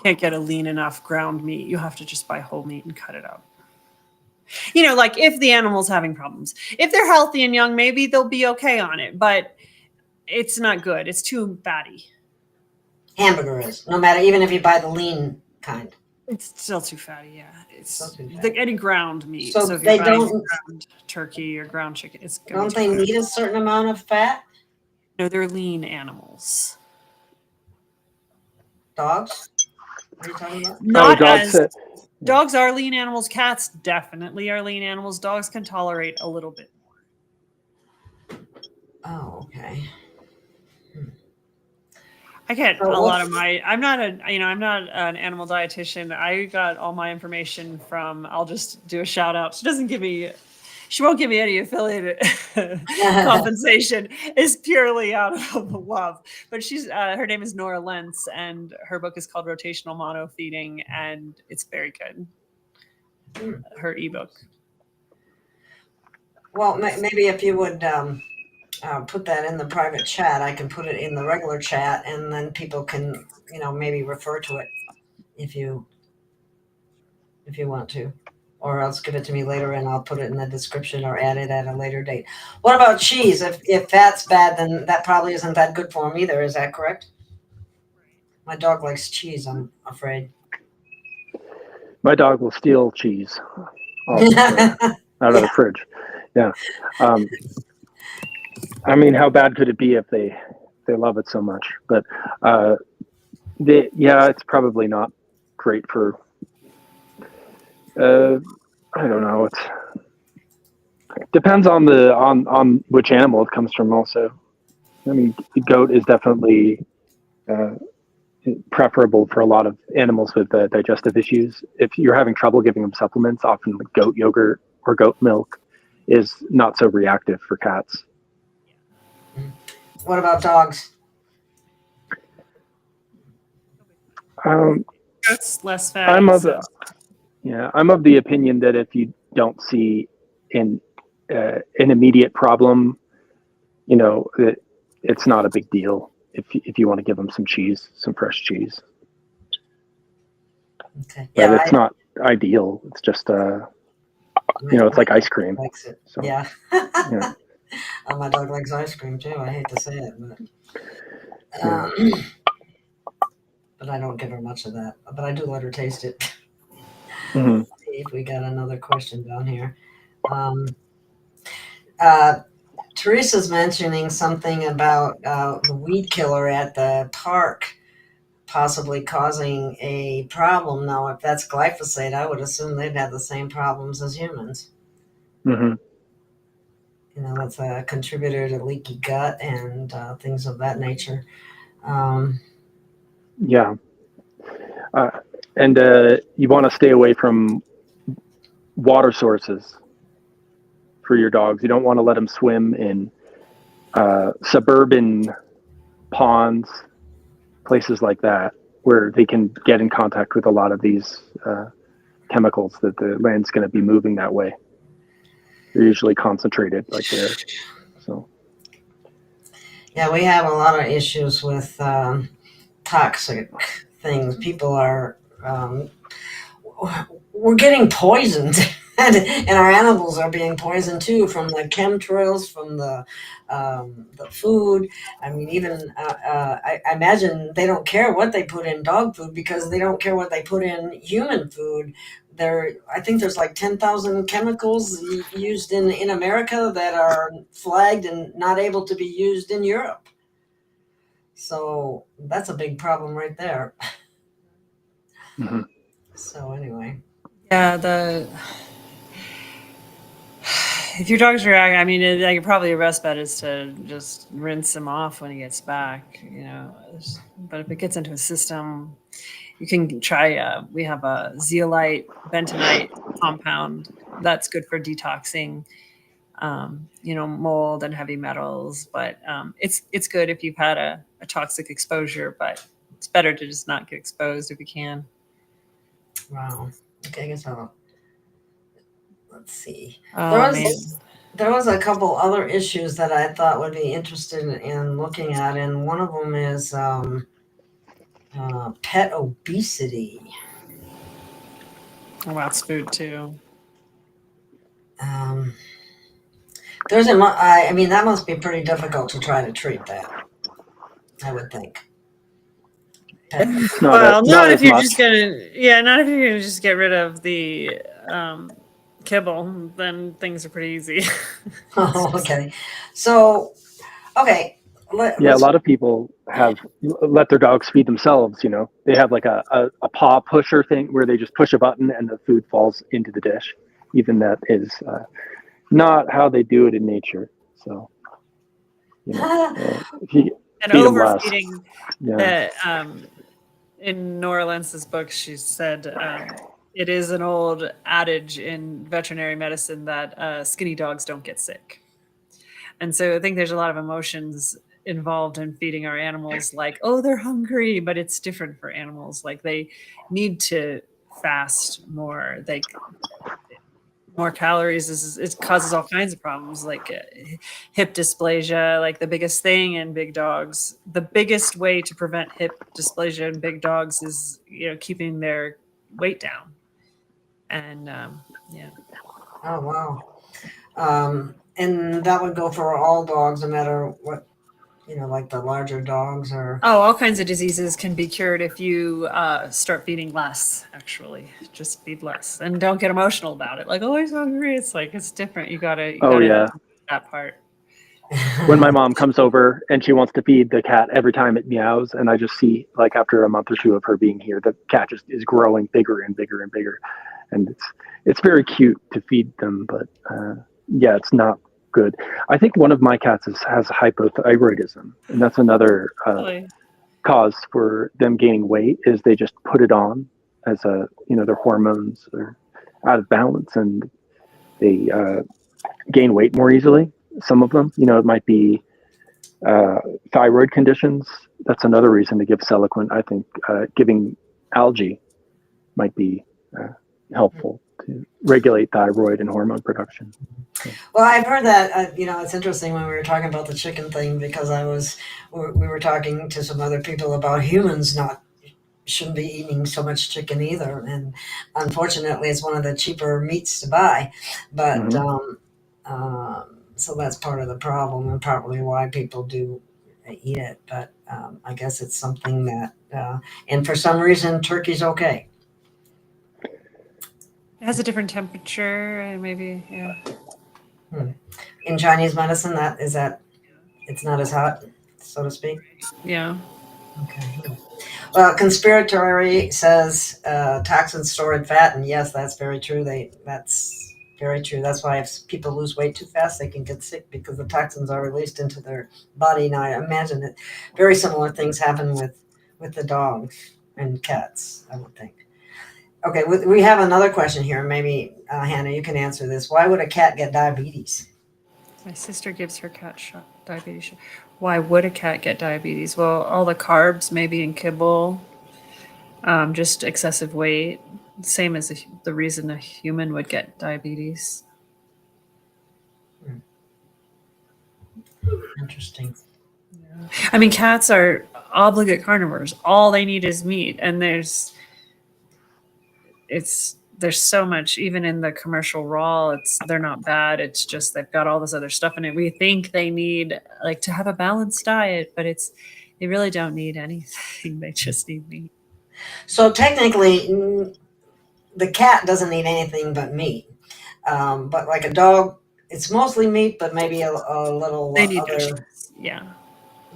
get a lean enough ground meat. You have to just buy whole meat and cut it up. You know, like if the animal's having problems. If they're healthy and young, maybe they'll be okay on it, but it's not good. It's too fatty. Hamburger is, no matter, even if you buy the lean kind. It's still too fatty, yeah. It's Still too fatty. any ground meat. So So if they you're buying don't, ground turkey or ground chicken, it's gonna don't be they too need a certain amount of fat? No, they're lean animals. Dogs? What are you talking about? Not dogs. as dogs are lean animals. Cats definitely are lean animals. Dogs can tolerate a little bit more. Oh, okay. I get So a lot what's- of my. I'm not an animal dietitian. I got all my information from. I'll just do a shout out. She won't give me any affiliated compensation. It's purely out of love. But she's her name is Nora Lentz, and her book is called Rotational Mono Feeding, and it's very good. Her ebook. Well, maybe if you would put that in the private chat, I can put it in the regular chat, and then people can, maybe refer to it if you want to, or else give it to me later and I'll put it in the description or add it at a later date. What about cheese? If fat's bad, then that probably isn't that good for him either. Is that correct? My dog likes cheese, I'm afraid. My dog will steal cheese out of the fridge. Yeah. I mean, how bad could it be if they love it so much? But it's probably not great for. I don't know. It depends on on which animal it comes from. Also, I mean, the goat is definitely preferable for a lot of animals with digestive issues. If you're having trouble giving them supplements, often goat yogurt or goat milk is not so reactive for cats. What about dogs? That's less fatty. I'm of the opinion that if you don't see an immediate problem, that it's not a big deal if you want to give them some cheese, some fresh cheese. Okay. But it's not ideal. It's just it's like ice cream. Likes it. So, yeah. yeah. Oh, my dog likes ice cream too. I hate to say it, but I don't give her much of that. But I do let her taste it. Mm-hmm. Let's see if we got another question down here. Teresa's mentioning something about the weed killer at the park possibly causing a problem. Now, if that's glyphosate, I would assume they'd have the same problems as humans. Mm-hmm. That's a contributor to leaky gut and things of that nature. Yeah. And you want to stay away from water sources for your dogs. You don't want to let them swim in suburban ponds, places like that, where they can get in contact with a lot of these chemicals that the land's going to be moving that way. They're usually concentrated like there. So. Yeah, we have a lot of issues with toxic things. People are, we're getting poisoned. And our animals are being poisoned too, from the chemtrails, from the food. I mean, even I imagine they don't care what they put in dog food because they don't care what they put in human food. I think there's like 10,000 chemicals used in America that are flagged and not able to be used in Europe. So that's a big problem right there. Mm-hmm. So anyway. Yeah, if your dog's reacting, I mean, like probably your best bet is to just rinse him off when he gets back, But if it gets into his system, you can try. We have a zeolite bentonite compound that's good for detoxing, mold and heavy metals. But it's good if you've had a toxic exposure. But it's better to just not get exposed if you can. Wow. Okay, I guess let's see. Oh, There was a couple other issues that I thought would be interested in looking at, and one of them is pet obesity. Oh, that's food too. there's I mean, that must be pretty difficult to try to treat that, I would think. It's not Well, not not if as you're much. just not if you're gonna just get rid of the kibble, then things are pretty easy. Oh, okay. So, okay. Yeah, a Let's, lot of people have let their dogs feed themselves. They have like a paw pusher thing where they just push a button and the food falls into the dish. Even that is not how they do it in nature. So, if you And feed them less, overfeeding, yeah. that in Nora Lentz's book, she said it is an old adage in veterinary medicine that skinny dogs don't get sick. And so I think there's a lot of emotions involved in feeding our animals, like, oh, they're hungry, but it's different for animals. Like they need to fast more. More calories it causes all kinds of problems like hip dysplasia. Like the biggest thing in big dogs, the biggest way to prevent hip dysplasia in big dogs is keeping their weight down. And yeah. oh, wow. And that would go for all dogs, no matter what, like the larger dogs or. Oh, all kinds of diseases can be cured if you start feeding less. Actually, just feed less and don't get emotional about it. Like, oh, I'm hungry. It's like it's different. You gotta Oh yeah. that part. When my mom comes over and she wants to feed the cat every time it meows, and I just see like after a month or two of her being here, the cat just is growing bigger and bigger and bigger, and it's very cute to feed them, but yeah, it's not good. I think one of my cats has hypothyroidism, and that's another Really? cause for them gaining weight. Is they just put it on as their hormones are out of balance and they gain weight more easily. Some of them, it might be thyroid conditions. That's another reason to give Celoquip. I think giving algae might be helpful to regulate thyroid and hormone production. Well, I've heard that. It's interesting when we were talking about the chicken thing because we were talking to some other people about humans shouldn't be eating so much chicken either, and unfortunately, it's one of the cheaper meats to buy. But so that's part of the problem and probably why people do eat it. But I guess it's something that, and for some reason, turkey's okay. It has a different temperature and maybe In Chinese medicine, it's not as hot, so to speak. yeah. Okay. Well, conspiratory says toxins store in fat, and yes, that's very true. That's very true. That's why if people lose weight too fast, they can get sick because the toxins are released into their body. Now, I imagine that very similar things happen with the dogs and cats, I would think. Okay, we have another question here. Maybe, Hannah, you can answer this. Why would a cat get diabetes? My sister gives her cat diabetes. Why would a cat get diabetes? Well, all the carbs maybe in kibble, just excessive weight. Same as the reason a human would get diabetes. Interesting. Yeah. I mean, cats are obligate carnivores. All they need is meat, and there's so much, even in the commercial raw, they're not bad. It's just they've got all this other stuff in it. We think they need like to have a balanced diet, but they really don't need anything. They just need meat. So technically, the cat doesn't need anything but meat. But like a dog, it's mostly meat, but maybe a little They need other vegetables. Yeah.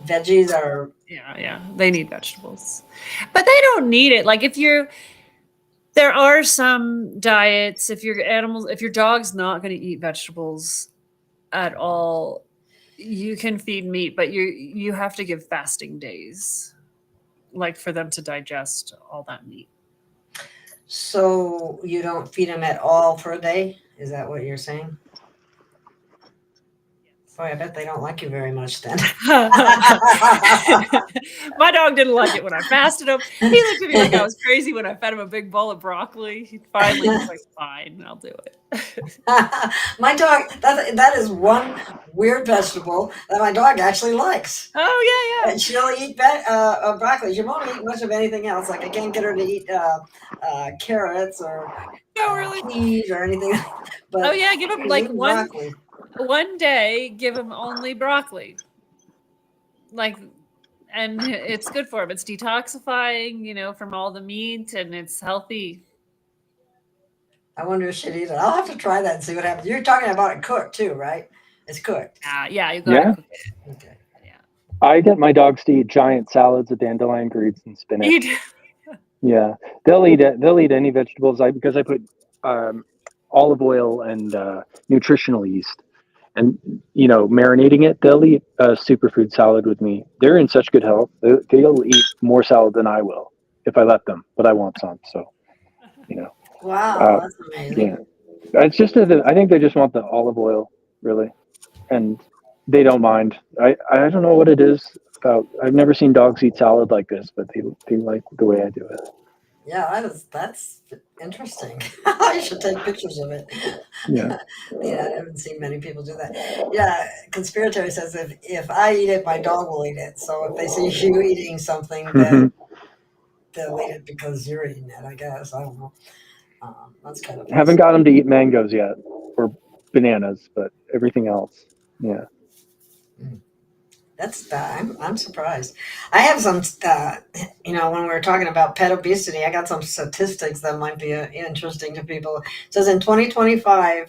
veggies are. Yeah. They need vegetables, but they don't need it. Like there are some diets, if your dog's not going to eat vegetables at all, you can feed meat, but you have to give fasting days, like for them to digest all that meat. So you don't feed them at all for a day? Is that what you're saying? Boy, I bet they don't like you very much then. My dog didn't like it when I fasted him. He looked at me like I was crazy when I fed him a big bowl of broccoli. He finally was like, fine, I'll do it. My dog, that is one weird vegetable that my dog actually likes. Oh, yeah. And she'll eat broccoli. She won't eat much of anything else. Like I can't get her to eat carrots or Oh, really? peas or anything. But Oh yeah, give them he's like eating broccoli. one day. Give them only broccoli. Like, and it's good for him. It's detoxifying, from all the meat, and it's healthy. I wonder if she'd eat it. I'll have to try that and see what happens. You're talking about it cooked too, right? It's cooked. Yeah, you gotta Yeah. cook it. Okay. Yeah. I get my dogs to eat giant salads of dandelion greens and spinach. You Yeah, they'll eat it. They'll eat any vegetables. Because I put olive oil and nutritional yeast, and marinating it. They'll eat a superfood salad with me. They're in such good health. They'll eat more salad than I will if I let them. But I want some, so you know. Wow, Uh, that's yeah, amazing. it's just I think they just want the olive oil, really, and they don't mind. I don't know what it is about. I've never seen dogs eat salad like this, but they like the way I do it. Yeah, that's interesting. I should take pictures of it. Yeah. Yeah, I haven't seen many people do that. Yeah, conspiratory says if I eat it, my dog will eat it. So if they see you eating something, then they'll eat it because you're eating it. I guess I don't know. That's kind of Haven't fascinating. got them to eat mangoes yet or bananas, but everything else. Yeah. That's I'm surprised. I have some, when we were talking about pet obesity, I got some statistics that might be interesting to people. It says in 2024,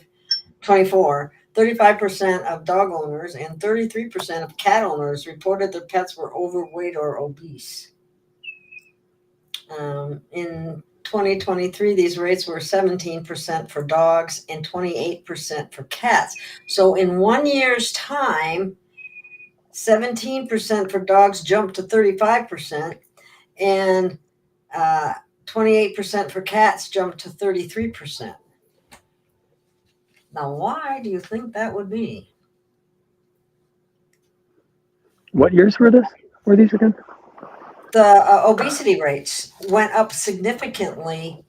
35% of dog owners and 33% of cat owners reported their pets were overweight or obese. In 2023, these rates were 17% for dogs and 28% for cats. So in 1 year's time, 17% for dogs jumped to 35%, and 28% for cats jumped to 33%. Now, why do you think that would be? What years were these again? The obesity rates went up significantly.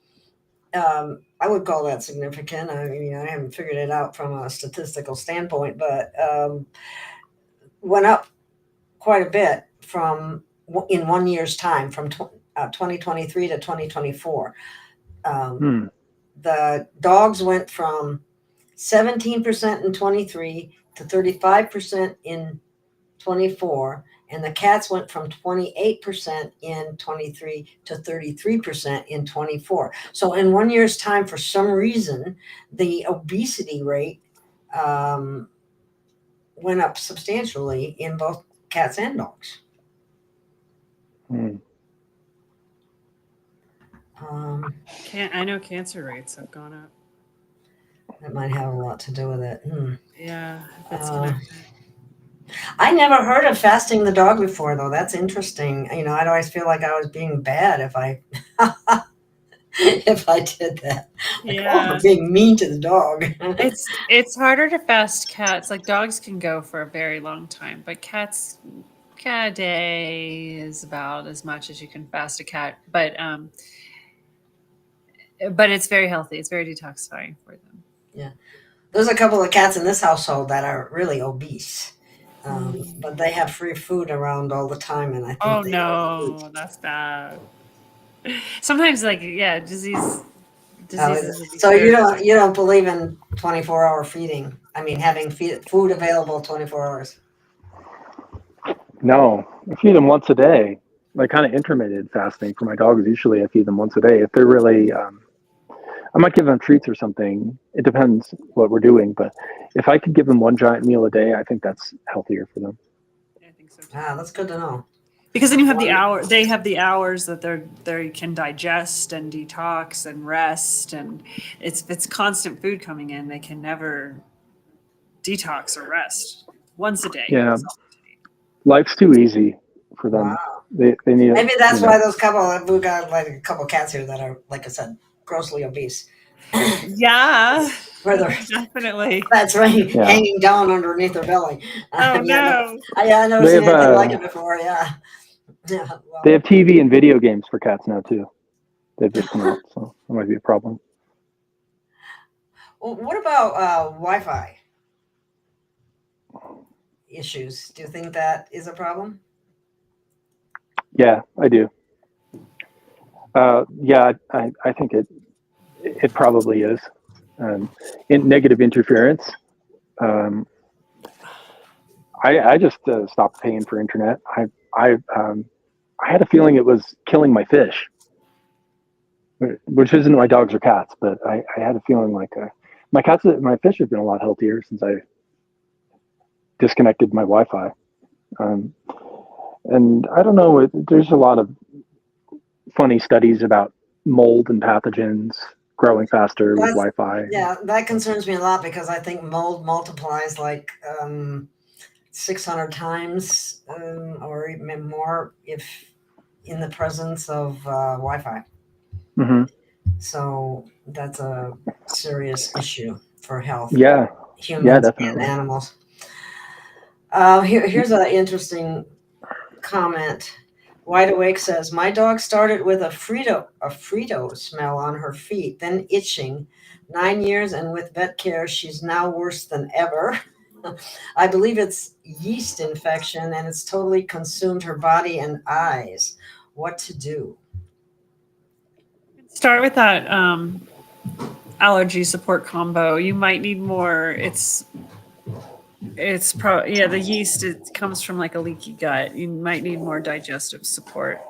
I would call that significant. I mean, I haven't figured it out from a statistical standpoint, but went up quite a bit from in 1 year's time, from 2023 to 2024. Hmm. The dogs went from 17% in 23 to 35% in 24, and the cats went from 28% in 23 to 33% in 24. So in 1 year's time, for some reason, the obesity rate went up substantially in both cats and dogs. Hmm. I know cancer rates have gone up. That might have a lot to do with it. Yeah, if it's Uh, connected. I never heard of fasting the dog before, though. That's interesting. I'd always feel like I was being bad if I if I did that. Like, oh, Yeah. I'm being mean to the dog. It's harder to fast cats. Like dogs can go for a very long time, but cat a day is about as much as you can fast a cat. But it's very healthy. It's very detoxifying for them. Yeah, there's a couple of cats in this household that are really obese, but they have free food around all the time, and I think Oh they overeat. no, that's bad. Sometimes, like, yeah, diseases will be So you cured. don't believe in 24-hour feeding? I mean, having food available 24 hours. No, I feed them once a day. Like kind of intermittent fasting for my dogs. Usually, I feed them once a day. If they're really, I might give them treats or something. It depends what we're doing. But if I could give them one giant meal a day, I think that's healthier for them. I think so too. That's good to know. Because then you have the hour. They have the hours that they can digest and detox and rest, and it's constant food coming in. They can never detox or rest. Once a day. Yeah, That's all they need. life's too easy for Wow. them. They need it. Maybe that's why those couple we got like a couple cats here that are, like I said, grossly obese. Yeah, Where they're definitely. that's right, Yeah. hanging down underneath their belly. Oh no. I've never They seen have anything like it before. Yeah. Yeah. Well, they have TV and video games for cats now too. They've just come out, so that might be a problem. what about Wi-Fi issues? Do you think that is a problem? Yeah, I do. Yeah, I think it It probably is. Negative interference. I just stopped paying for internet. I had a feeling it was killing my fish, which isn't my dogs or cats, but I had a feeling like my fish have been a lot healthier since I disconnected my Wi-Fi. And I don't know, there's a lot of funny studies about mold and pathogens growing faster with Wi-Fi. Yeah, that concerns me a lot because I think mold multiplies like 600 times or even more if in the presence of Wi-Fi. Mm-hmm. So that's a serious issue for health. Yeah, Humans definitely. and animals. Here's an interesting comment. Wide Awake says, my dog started with a Frito smell on her feet, then itching. 9 years, and with vet care, she's now worse than ever. I believe it's yeast infection, and it's totally consumed her body and eyes. What to do? Start with that allergy support combo. You might need more. The yeast, it comes from like a leaky gut. You might need more digestive support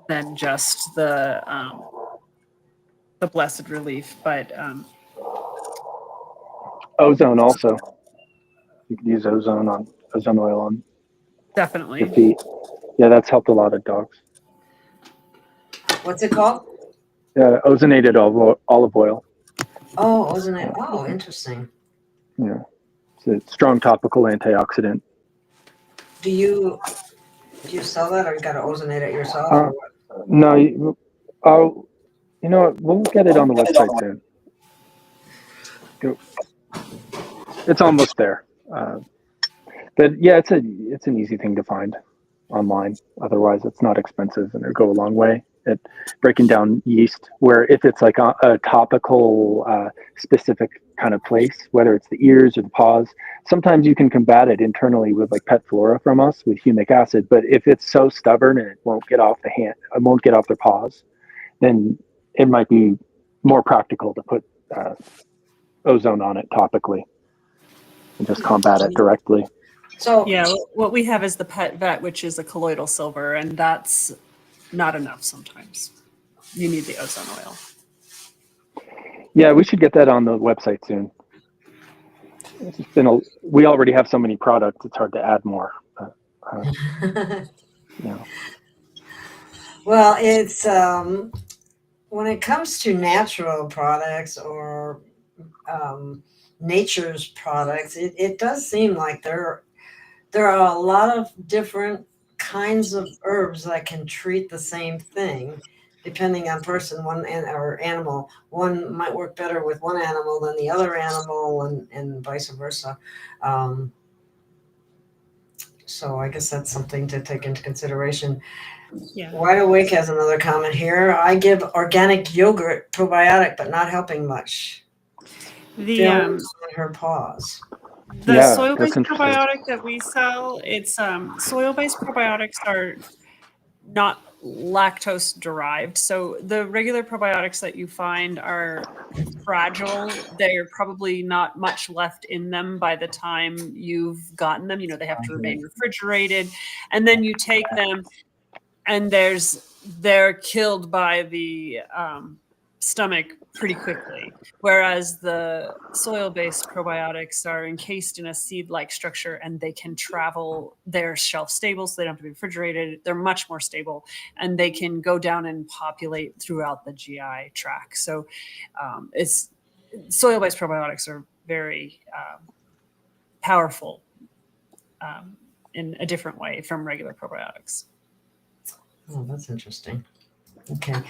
than just the blessed relief. But ozone also. You can use ozone oil on definitely your feet. Yeah, that's helped a lot of dogs. What's it called? Ozonated olive oil. Oh, ozonate. Oh, interesting. Yeah, it's a strong topical antioxidant. Do you sell that, or you got to ozonate it yourself? Or what? No, you know what? We'll get it on the website soon. It's almost there. But yeah, it's an easy thing to find online. Otherwise, it's not expensive, and it'll go a long way at breaking down yeast. Where if it's like a topical, specific kind of place, whether it's the ears or the paws, sometimes you can combat it internally with like Pet Flora from us with humic acid. But if it's so stubborn and it won't get off it won't get off their paws, then it might be more practical to put ozone on it topically and just combat it directly. So yeah, what we have is the Pet Vet, which is a colloidal silver, and that's not enough sometimes. You need the ozone oil. Yeah, we should get that on the website soon. It's just we already have so many products, it's hard to add more. Well, it's when it comes to natural products or nature's products, it does seem like there are a lot of different kinds of herbs that can treat the same thing depending on person or animal. One might work better with one animal than the other animal, and vice versa. So I guess that's something to take into consideration. Yeah. Wide Awake has another comment here. I give organic yogurt probiotic, but not helping much. On her paws. The Yeah, soil-based that's interesting. probiotic that we sell, it's soil-based probiotics are not lactose derived. So the regular probiotics that you find are fragile. They're probably not much left in them by the time you've gotten them. You know, they have to remain refrigerated, and then you take them and they're killed by the stomach pretty quickly, whereas the soil-based probiotics are encased in a seed-like structure and they can travel. They're shelf stable, so they don't have to be refrigerated. They're much more stable, and they can go down and populate throughout the GI tract. So it's soil-based probiotics are very powerful in a different way from regular probiotics. Oh, that's interesting. Okay.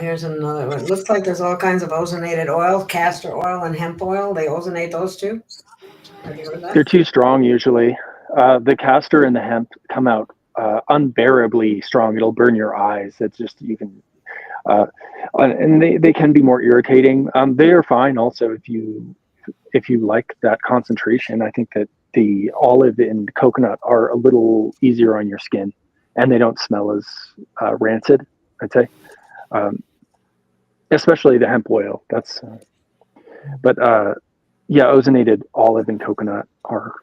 Here's another one. It looks like there's all kinds of ozonated oil, castor oil and hemp oil. They ozonate those too? Have you heard of that? They're too strong usually. The castor and the hemp come out unbearably strong. It'll burn your eyes. It's just and they can be more irritating. They are fine also if you like that concentration. I think that the olive and coconut are a little easier on your skin, and they don't smell as rancid, I'd say. especially the hemp oil. That's, yeah, ozonated olive and coconut are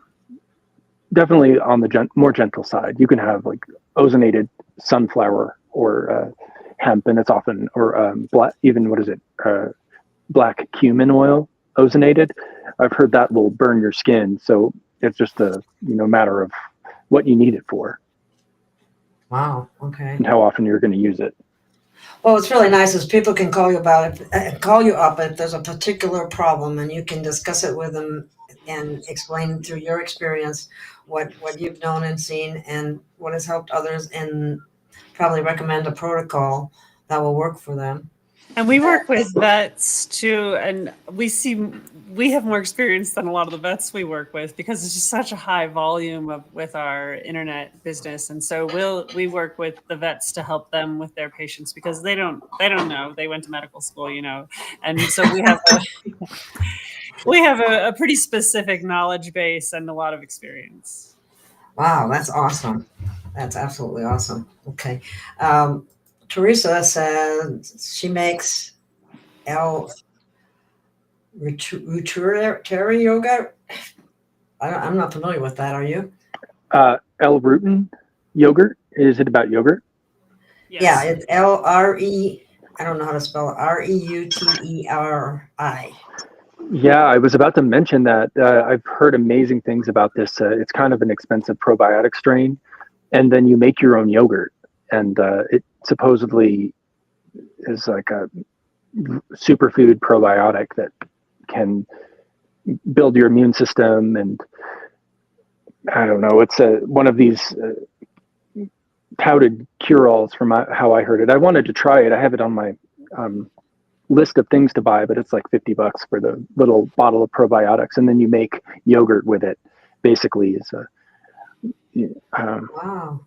definitely on the more gentle side. You can have like ozonated sunflower or hemp, and it's often, or black, even what is it? Black cumin oil, ozonated. I've heard that will burn your skin. So it's just a matter of what you need it for Wow. Okay. and how often you're going to use it. Well, what's really nice is people can call you call you up if there's a particular problem, and you can discuss it with them and explain through your experience what you've known and seen and what has helped others, and probably recommend a protocol that will work for them. And we work with vets too, and we have more experience than a lot of the vets we work with because it's just such a high volume with our internet business. And so we work with the vets to help them with their patients because they don't know. They went to medical school, and so we have a pretty specific knowledge base and a lot of experience. Wow, that's awesome. That's absolutely awesome. Okay. Teresa says she makes Ruturi yogurt. I'm not familiar with that. Are you? L-rutin yogurt. Is it about yogurt? Yes. Yeah, it's LRE. I don't know how to spell it. REUTERI. Yeah, I was about to mention that. I've heard amazing things about this. It's kind of an expensive probiotic strain, and then you make your own yogurt, and it supposedly is like a superfood probiotic that can build your immune system. And I don't know, it's one of these touted cure-alls from how I heard it. I wanted to try it. I have it on my list of things to buy, but it's like $50 for the little bottle of probiotics, and then you make yogurt with it. Basically, is Wow.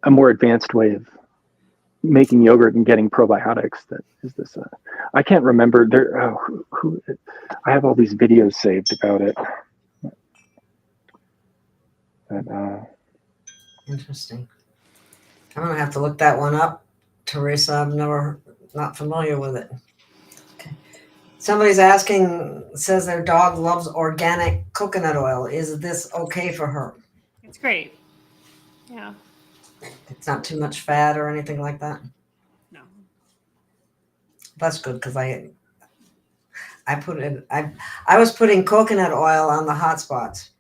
a more advanced way of making yogurt and getting probiotics. That is this. I can't remember. Who I have all these videos saved about it. But, Interesting. I'm gonna have to look that one up, Teresa. I'm not familiar with it. Okay. Somebody's asking, says their dog loves organic coconut oil. Is this okay for her? It's great. Yeah. It's not too much fat or anything like that. No. That's good because I put in I was putting coconut oil on the hot spots.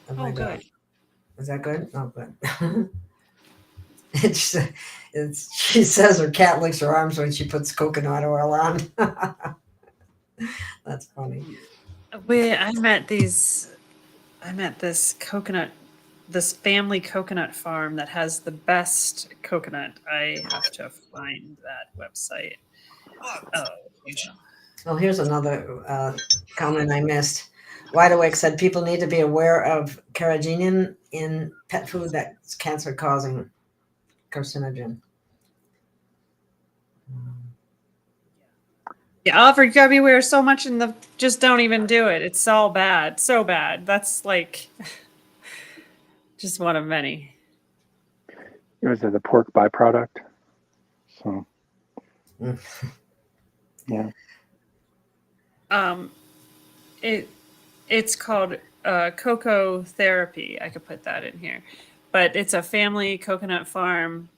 Oh, good. Is that good? Oh, good. She says her cat licks her arms when she puts coconut oil on. That's funny. I met this family coconut farm that has the best coconut. I have to find that website. Oh, here's another comment I missed. Wide Awake said people need to be aware of carrageenan in pet food that's cancer-causing carcinogen. Yeah, Oliver, you gotta be aware so much just don't even do it. It's all bad. So bad. That's like just one of many. it was the pork byproduct. So, yeah. It's called cocoa therapy. I could put that in here, but it's a family coconut farm,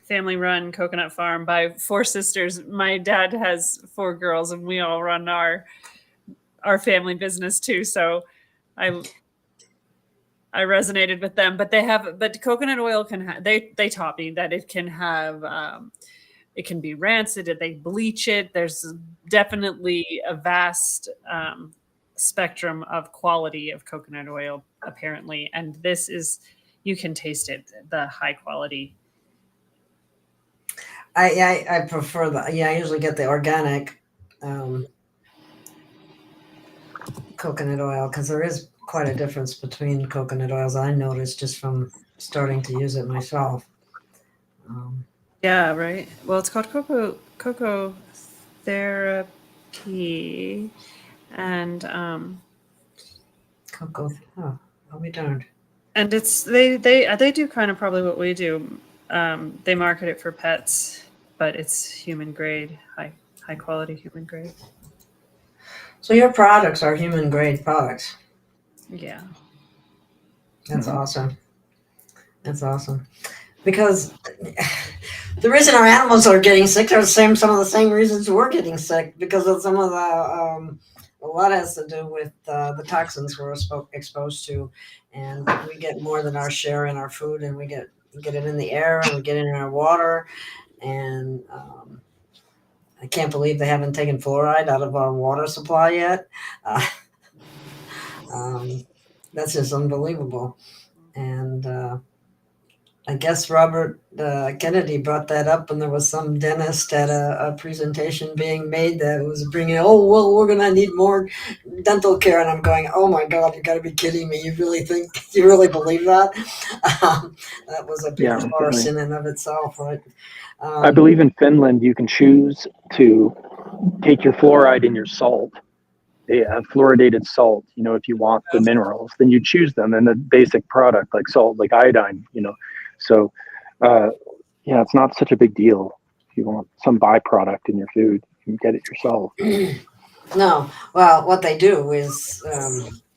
family-run coconut farm by 4 sisters. My dad has 4 girls, and we all run our family business too. So I resonated with them. But coconut oil can they taught me that it can have it can be rancid. They bleach it. There's definitely a vast spectrum of quality of coconut oil, apparently. And this is, you can taste it, the high quality. I prefer the, I usually get the organic coconut oil because there is quite a difference between coconut oils. I noticed just from starting to use it myself. Yeah, right. Well, it's called cocoa therapy, and Cocoa. Oh, I'll be darned. and it's they do kind of probably what we do. They market it for pets, but it's human grade, high high quality human grade. So your products are human grade products. Yeah. That's awesome. That's awesome. Because the reason our animals are getting sick are some of the same reasons we're getting sick, because of some of the a lot has to do with the toxins we're exposed to, and we get more than our share in our food, and we get it in the air, and we get it in our water, and I can't believe they haven't taken fluoride out of our water supply yet. Uh, that's just unbelievable, and I guess Robert Kennedy brought that up, and there was some dentist at a presentation being made that was bringing, oh, well, we're going to need more dental care. And I'm going, oh my God, you got to be kidding me. You really believe that? That was a big farce in and of itself, right? I believe in Finland, you can choose to take your fluoride and your salt. They have fluoridated salt, if you want the minerals, then you choose them, and the basic product like salt, like iodine, So, it's not such a big deal. If you want some byproduct in your food, you can get it yourself. No, well, what they do is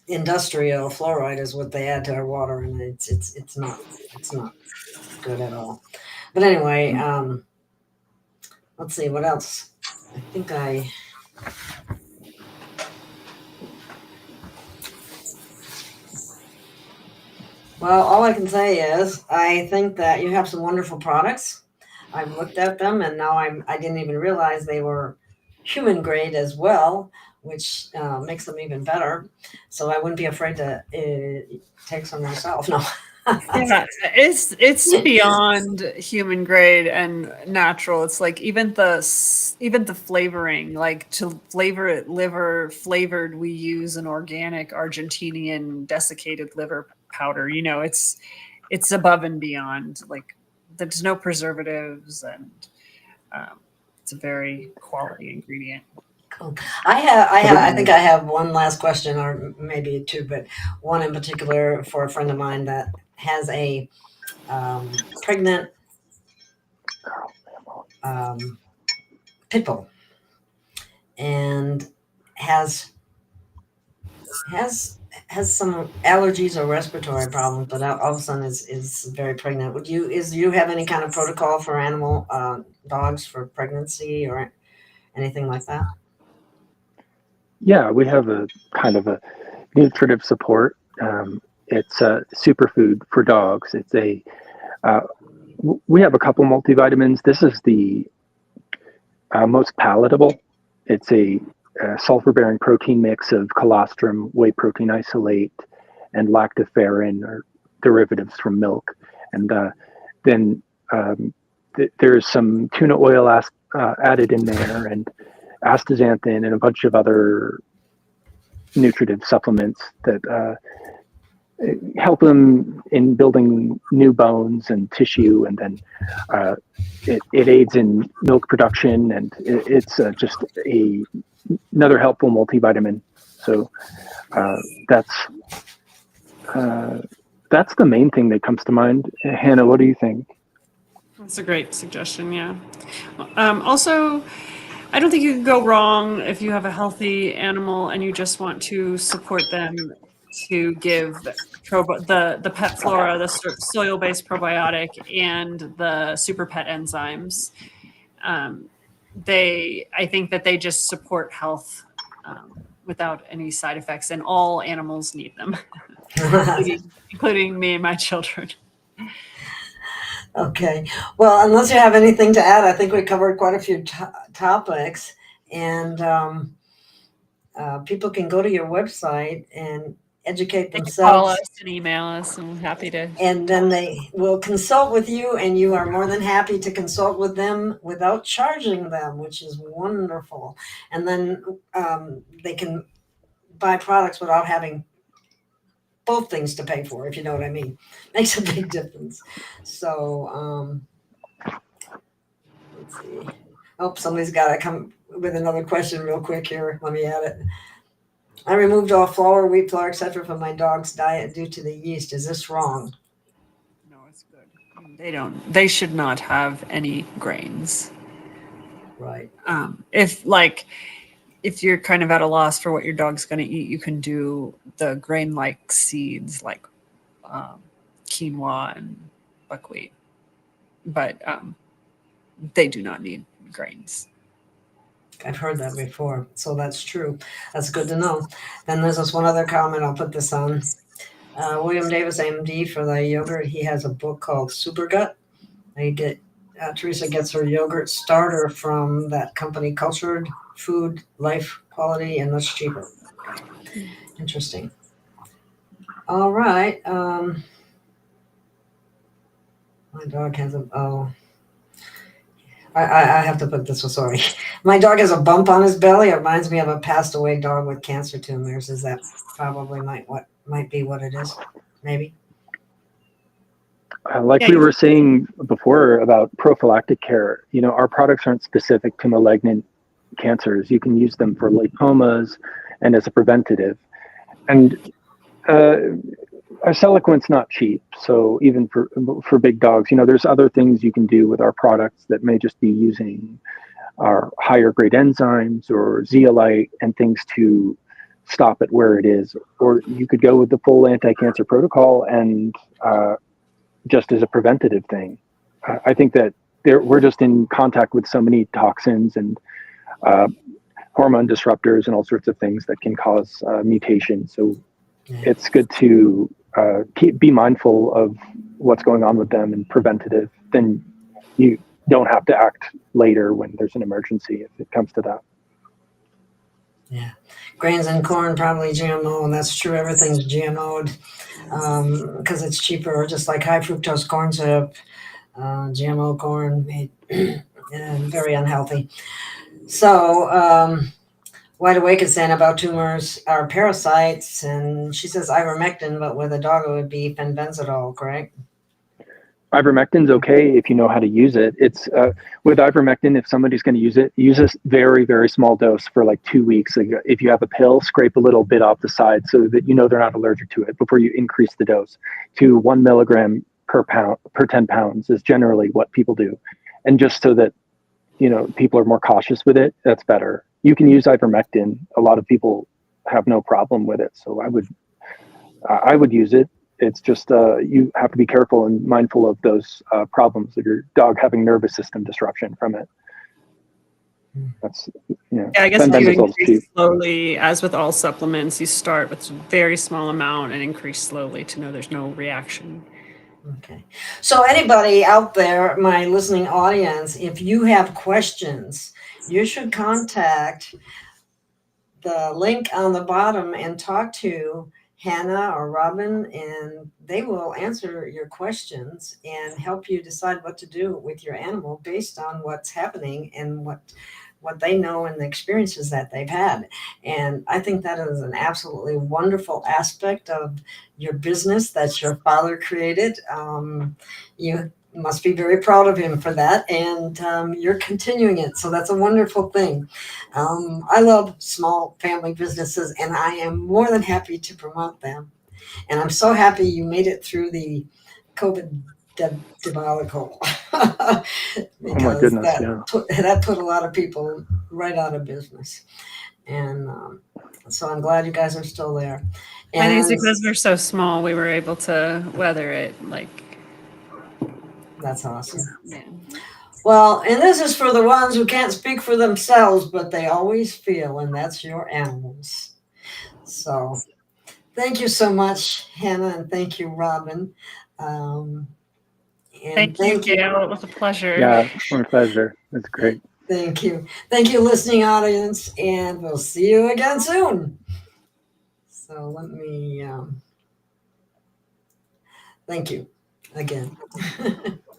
industrial fluoride is what they add to our water, and it's not good at all. But anyway, let's see what else. I think Well, all I can say is I think that you have some wonderful products. I've looked at them, and now I didn't even realize they were human grade as well, which makes them even better. So I wouldn't be afraid to take some myself. No. Yeah, it's beyond human grade and natural. It's like even the flavoring, like to flavor it liver flavored, we use an organic Argentinian desiccated liver powder. It's above and beyond. Like there's no preservatives, and it's a very quality ingredient. Cool. I think I have one last question, or maybe two, but one in particular for a friend of mine that has a pregnant pit bull, and has some allergies or respiratory problems, but all of a sudden is very pregnant. Do you have any kind of protocol for animal dogs for pregnancy or anything like that? Yeah, we have a kind of a nutritive support. It's a superfood for dogs. It's we have a couple multivitamins. This is the most palatable. It's a sulfur-bearing protein mix of colostrum, whey protein isolate, and lactoferrin, or derivatives from milk. And then there's some tuna oil added in there, and astaxanthin, and a bunch of other nutritive supplements that help them in building new bones and tissue, and then it aids in milk production, and it's just another helpful multivitamin. So that's the main thing that comes to mind. Hannah, what do you think? That's a great suggestion. Yeah. Also, I don't think you can go wrong if you have a healthy animal and you just want to support them to give the pet flora, the soil-based probiotic, and the super pet enzymes. I think that they just support health without any side effects, and all animals need them, including me and my children. Okay. Well, unless you have anything to add, I think we covered quite a few topics, and people can go to your website and educate themselves. Call us and email us, and we're happy to. And then they will consult with you, and you are more than happy to consult with them without charging them, which is wonderful. And then they can buy products without having both things to pay for, if you know what I mean. Makes a big difference. So let's see. Oh, somebody's got to come with another question real quick here. Let me add it. I removed all flour, wheat flour, etc. from my dog's diet due to the yeast. Is this wrong? No, it's good. They should not have any grains. Right. If you're kind of at a loss for what your dog's going to eat, you can do the grain-like seeds like quinoa and buckwheat, but they do not need grains. I've heard that before, so that's true. That's good to know. Then there's this one other comment. I'll put this on. William Davis, MD, for the yogurt. He has a book called Super Gut. Teresa gets her yogurt starter from that company, Cultured Food, Life Quality, and much cheaper. Interesting. All right. My dog has I have to put this one, sorry. My dog has a bump on his belly. It reminds me of a passed away dog with cancer tumors. Is that probably might be what it is? Maybe. We were saying before about prophylactic care, our products aren't specific to malignant cancers. You can use them for lipomas and as a preventative. And our Celoquip's not cheap. So even for big dogs, there's other things you can do with our products that may just be using our higher grade enzymes or zeolite and things to stop it where it is. Or you could go with the full AntiCancer protocol and just as a preventative thing. I think that we're just in contact with so many toxins and hormone disruptors and all sorts of things that can cause mutations. So it's good to be mindful of what's going on with them and preventative. Then you don't have to act later when there's an emergency if it comes to that. Yeah. Grains and corn, probably GMO, and that's true. Everything's GMO'd because it's cheaper, just like high fructose corn syrup, GMO corn, and very unhealthy. So, Wide Awake is saying about tumors are parasites, and she says ivermectin, but with a dog it would be fenbendazol, correct? Ivermectin's okay if you know how to use it. It's with ivermectin, if somebody's going to use it, use a very, very small dose for like 2 weeks. Like if you have a pill, scrape a little bit off the side so that they're not allergic to it before you increase the dose to 1 milligram per 10 pounds is generally what people do. And just so that, people are more cautious with it, that's better. You can use ivermectin. A lot of people have no problem with it. So I would use it. It's just you have to be careful and mindful of those problems of your dog having nervous system disruption from it. That's I guess if you increase slowly, as with all supplements, you start with a very small amount and increase slowly to know there's no reaction. Okay. So anybody out there, my listening audience, if you have questions, you should contact the link on the bottom and talk to Hannah or Robin, and they will answer your questions and help you decide what to do with your animal based on what's happening and what they know and the experiences that they've had. And I think that is an absolutely wonderful aspect of your business that your father created. You must be very proud of him for that, and you're continuing it. So that's a wonderful thing. I love small family businesses, and I am more than happy to promote them. And I'm so happy you made it through the COVID debacle. Oh my goodness, that put a lot of people right out of business. And so I'm glad you guys are still there. And I think it's because we're so small, we were able to weather it. That's awesome. Yeah. Well, and this is for the ones who can't speak for themselves, but they always feel, and that's your animals. So thank you so much, Hannah, and thank you, Robin. Thank you, Gail. It was a pleasure. Yeah, my pleasure. It's great. Thank you. Thank you, listening audience, and we'll see you again soon. So let me thank you again.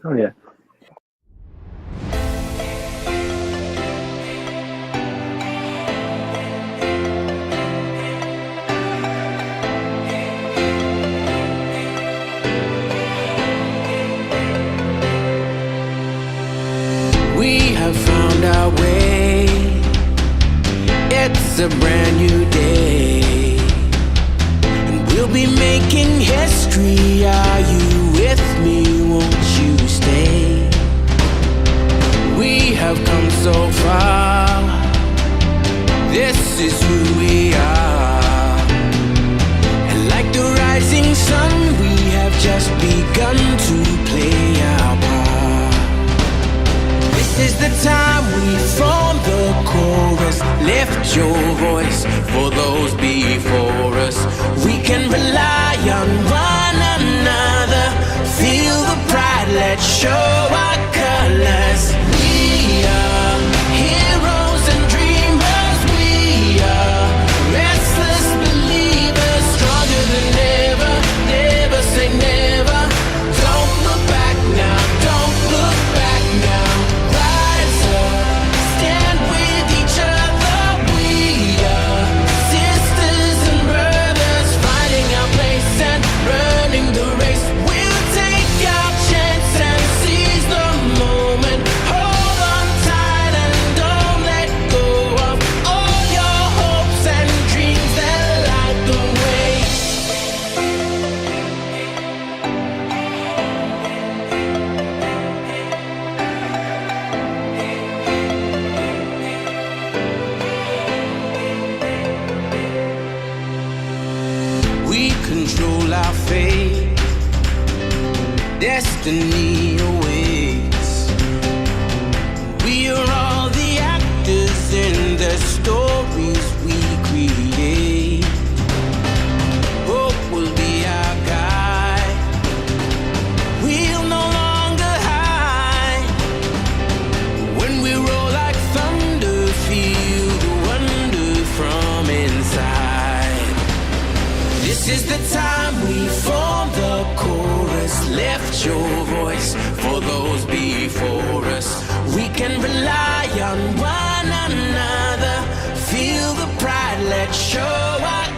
Oh, yeah. We have found our way. It's a brand new day, and we'll be making history. Are you with me? Won't you stay? control our fate. Destiny awaits. We are all the actors in the stories we create. Hope will be our guide. We'll no longer hide. When we roll like thunder, feel the wonder from inside. This is the time we form the chorus. Left your voice for those before us. We can rely on one another. Feel the pride, let's show our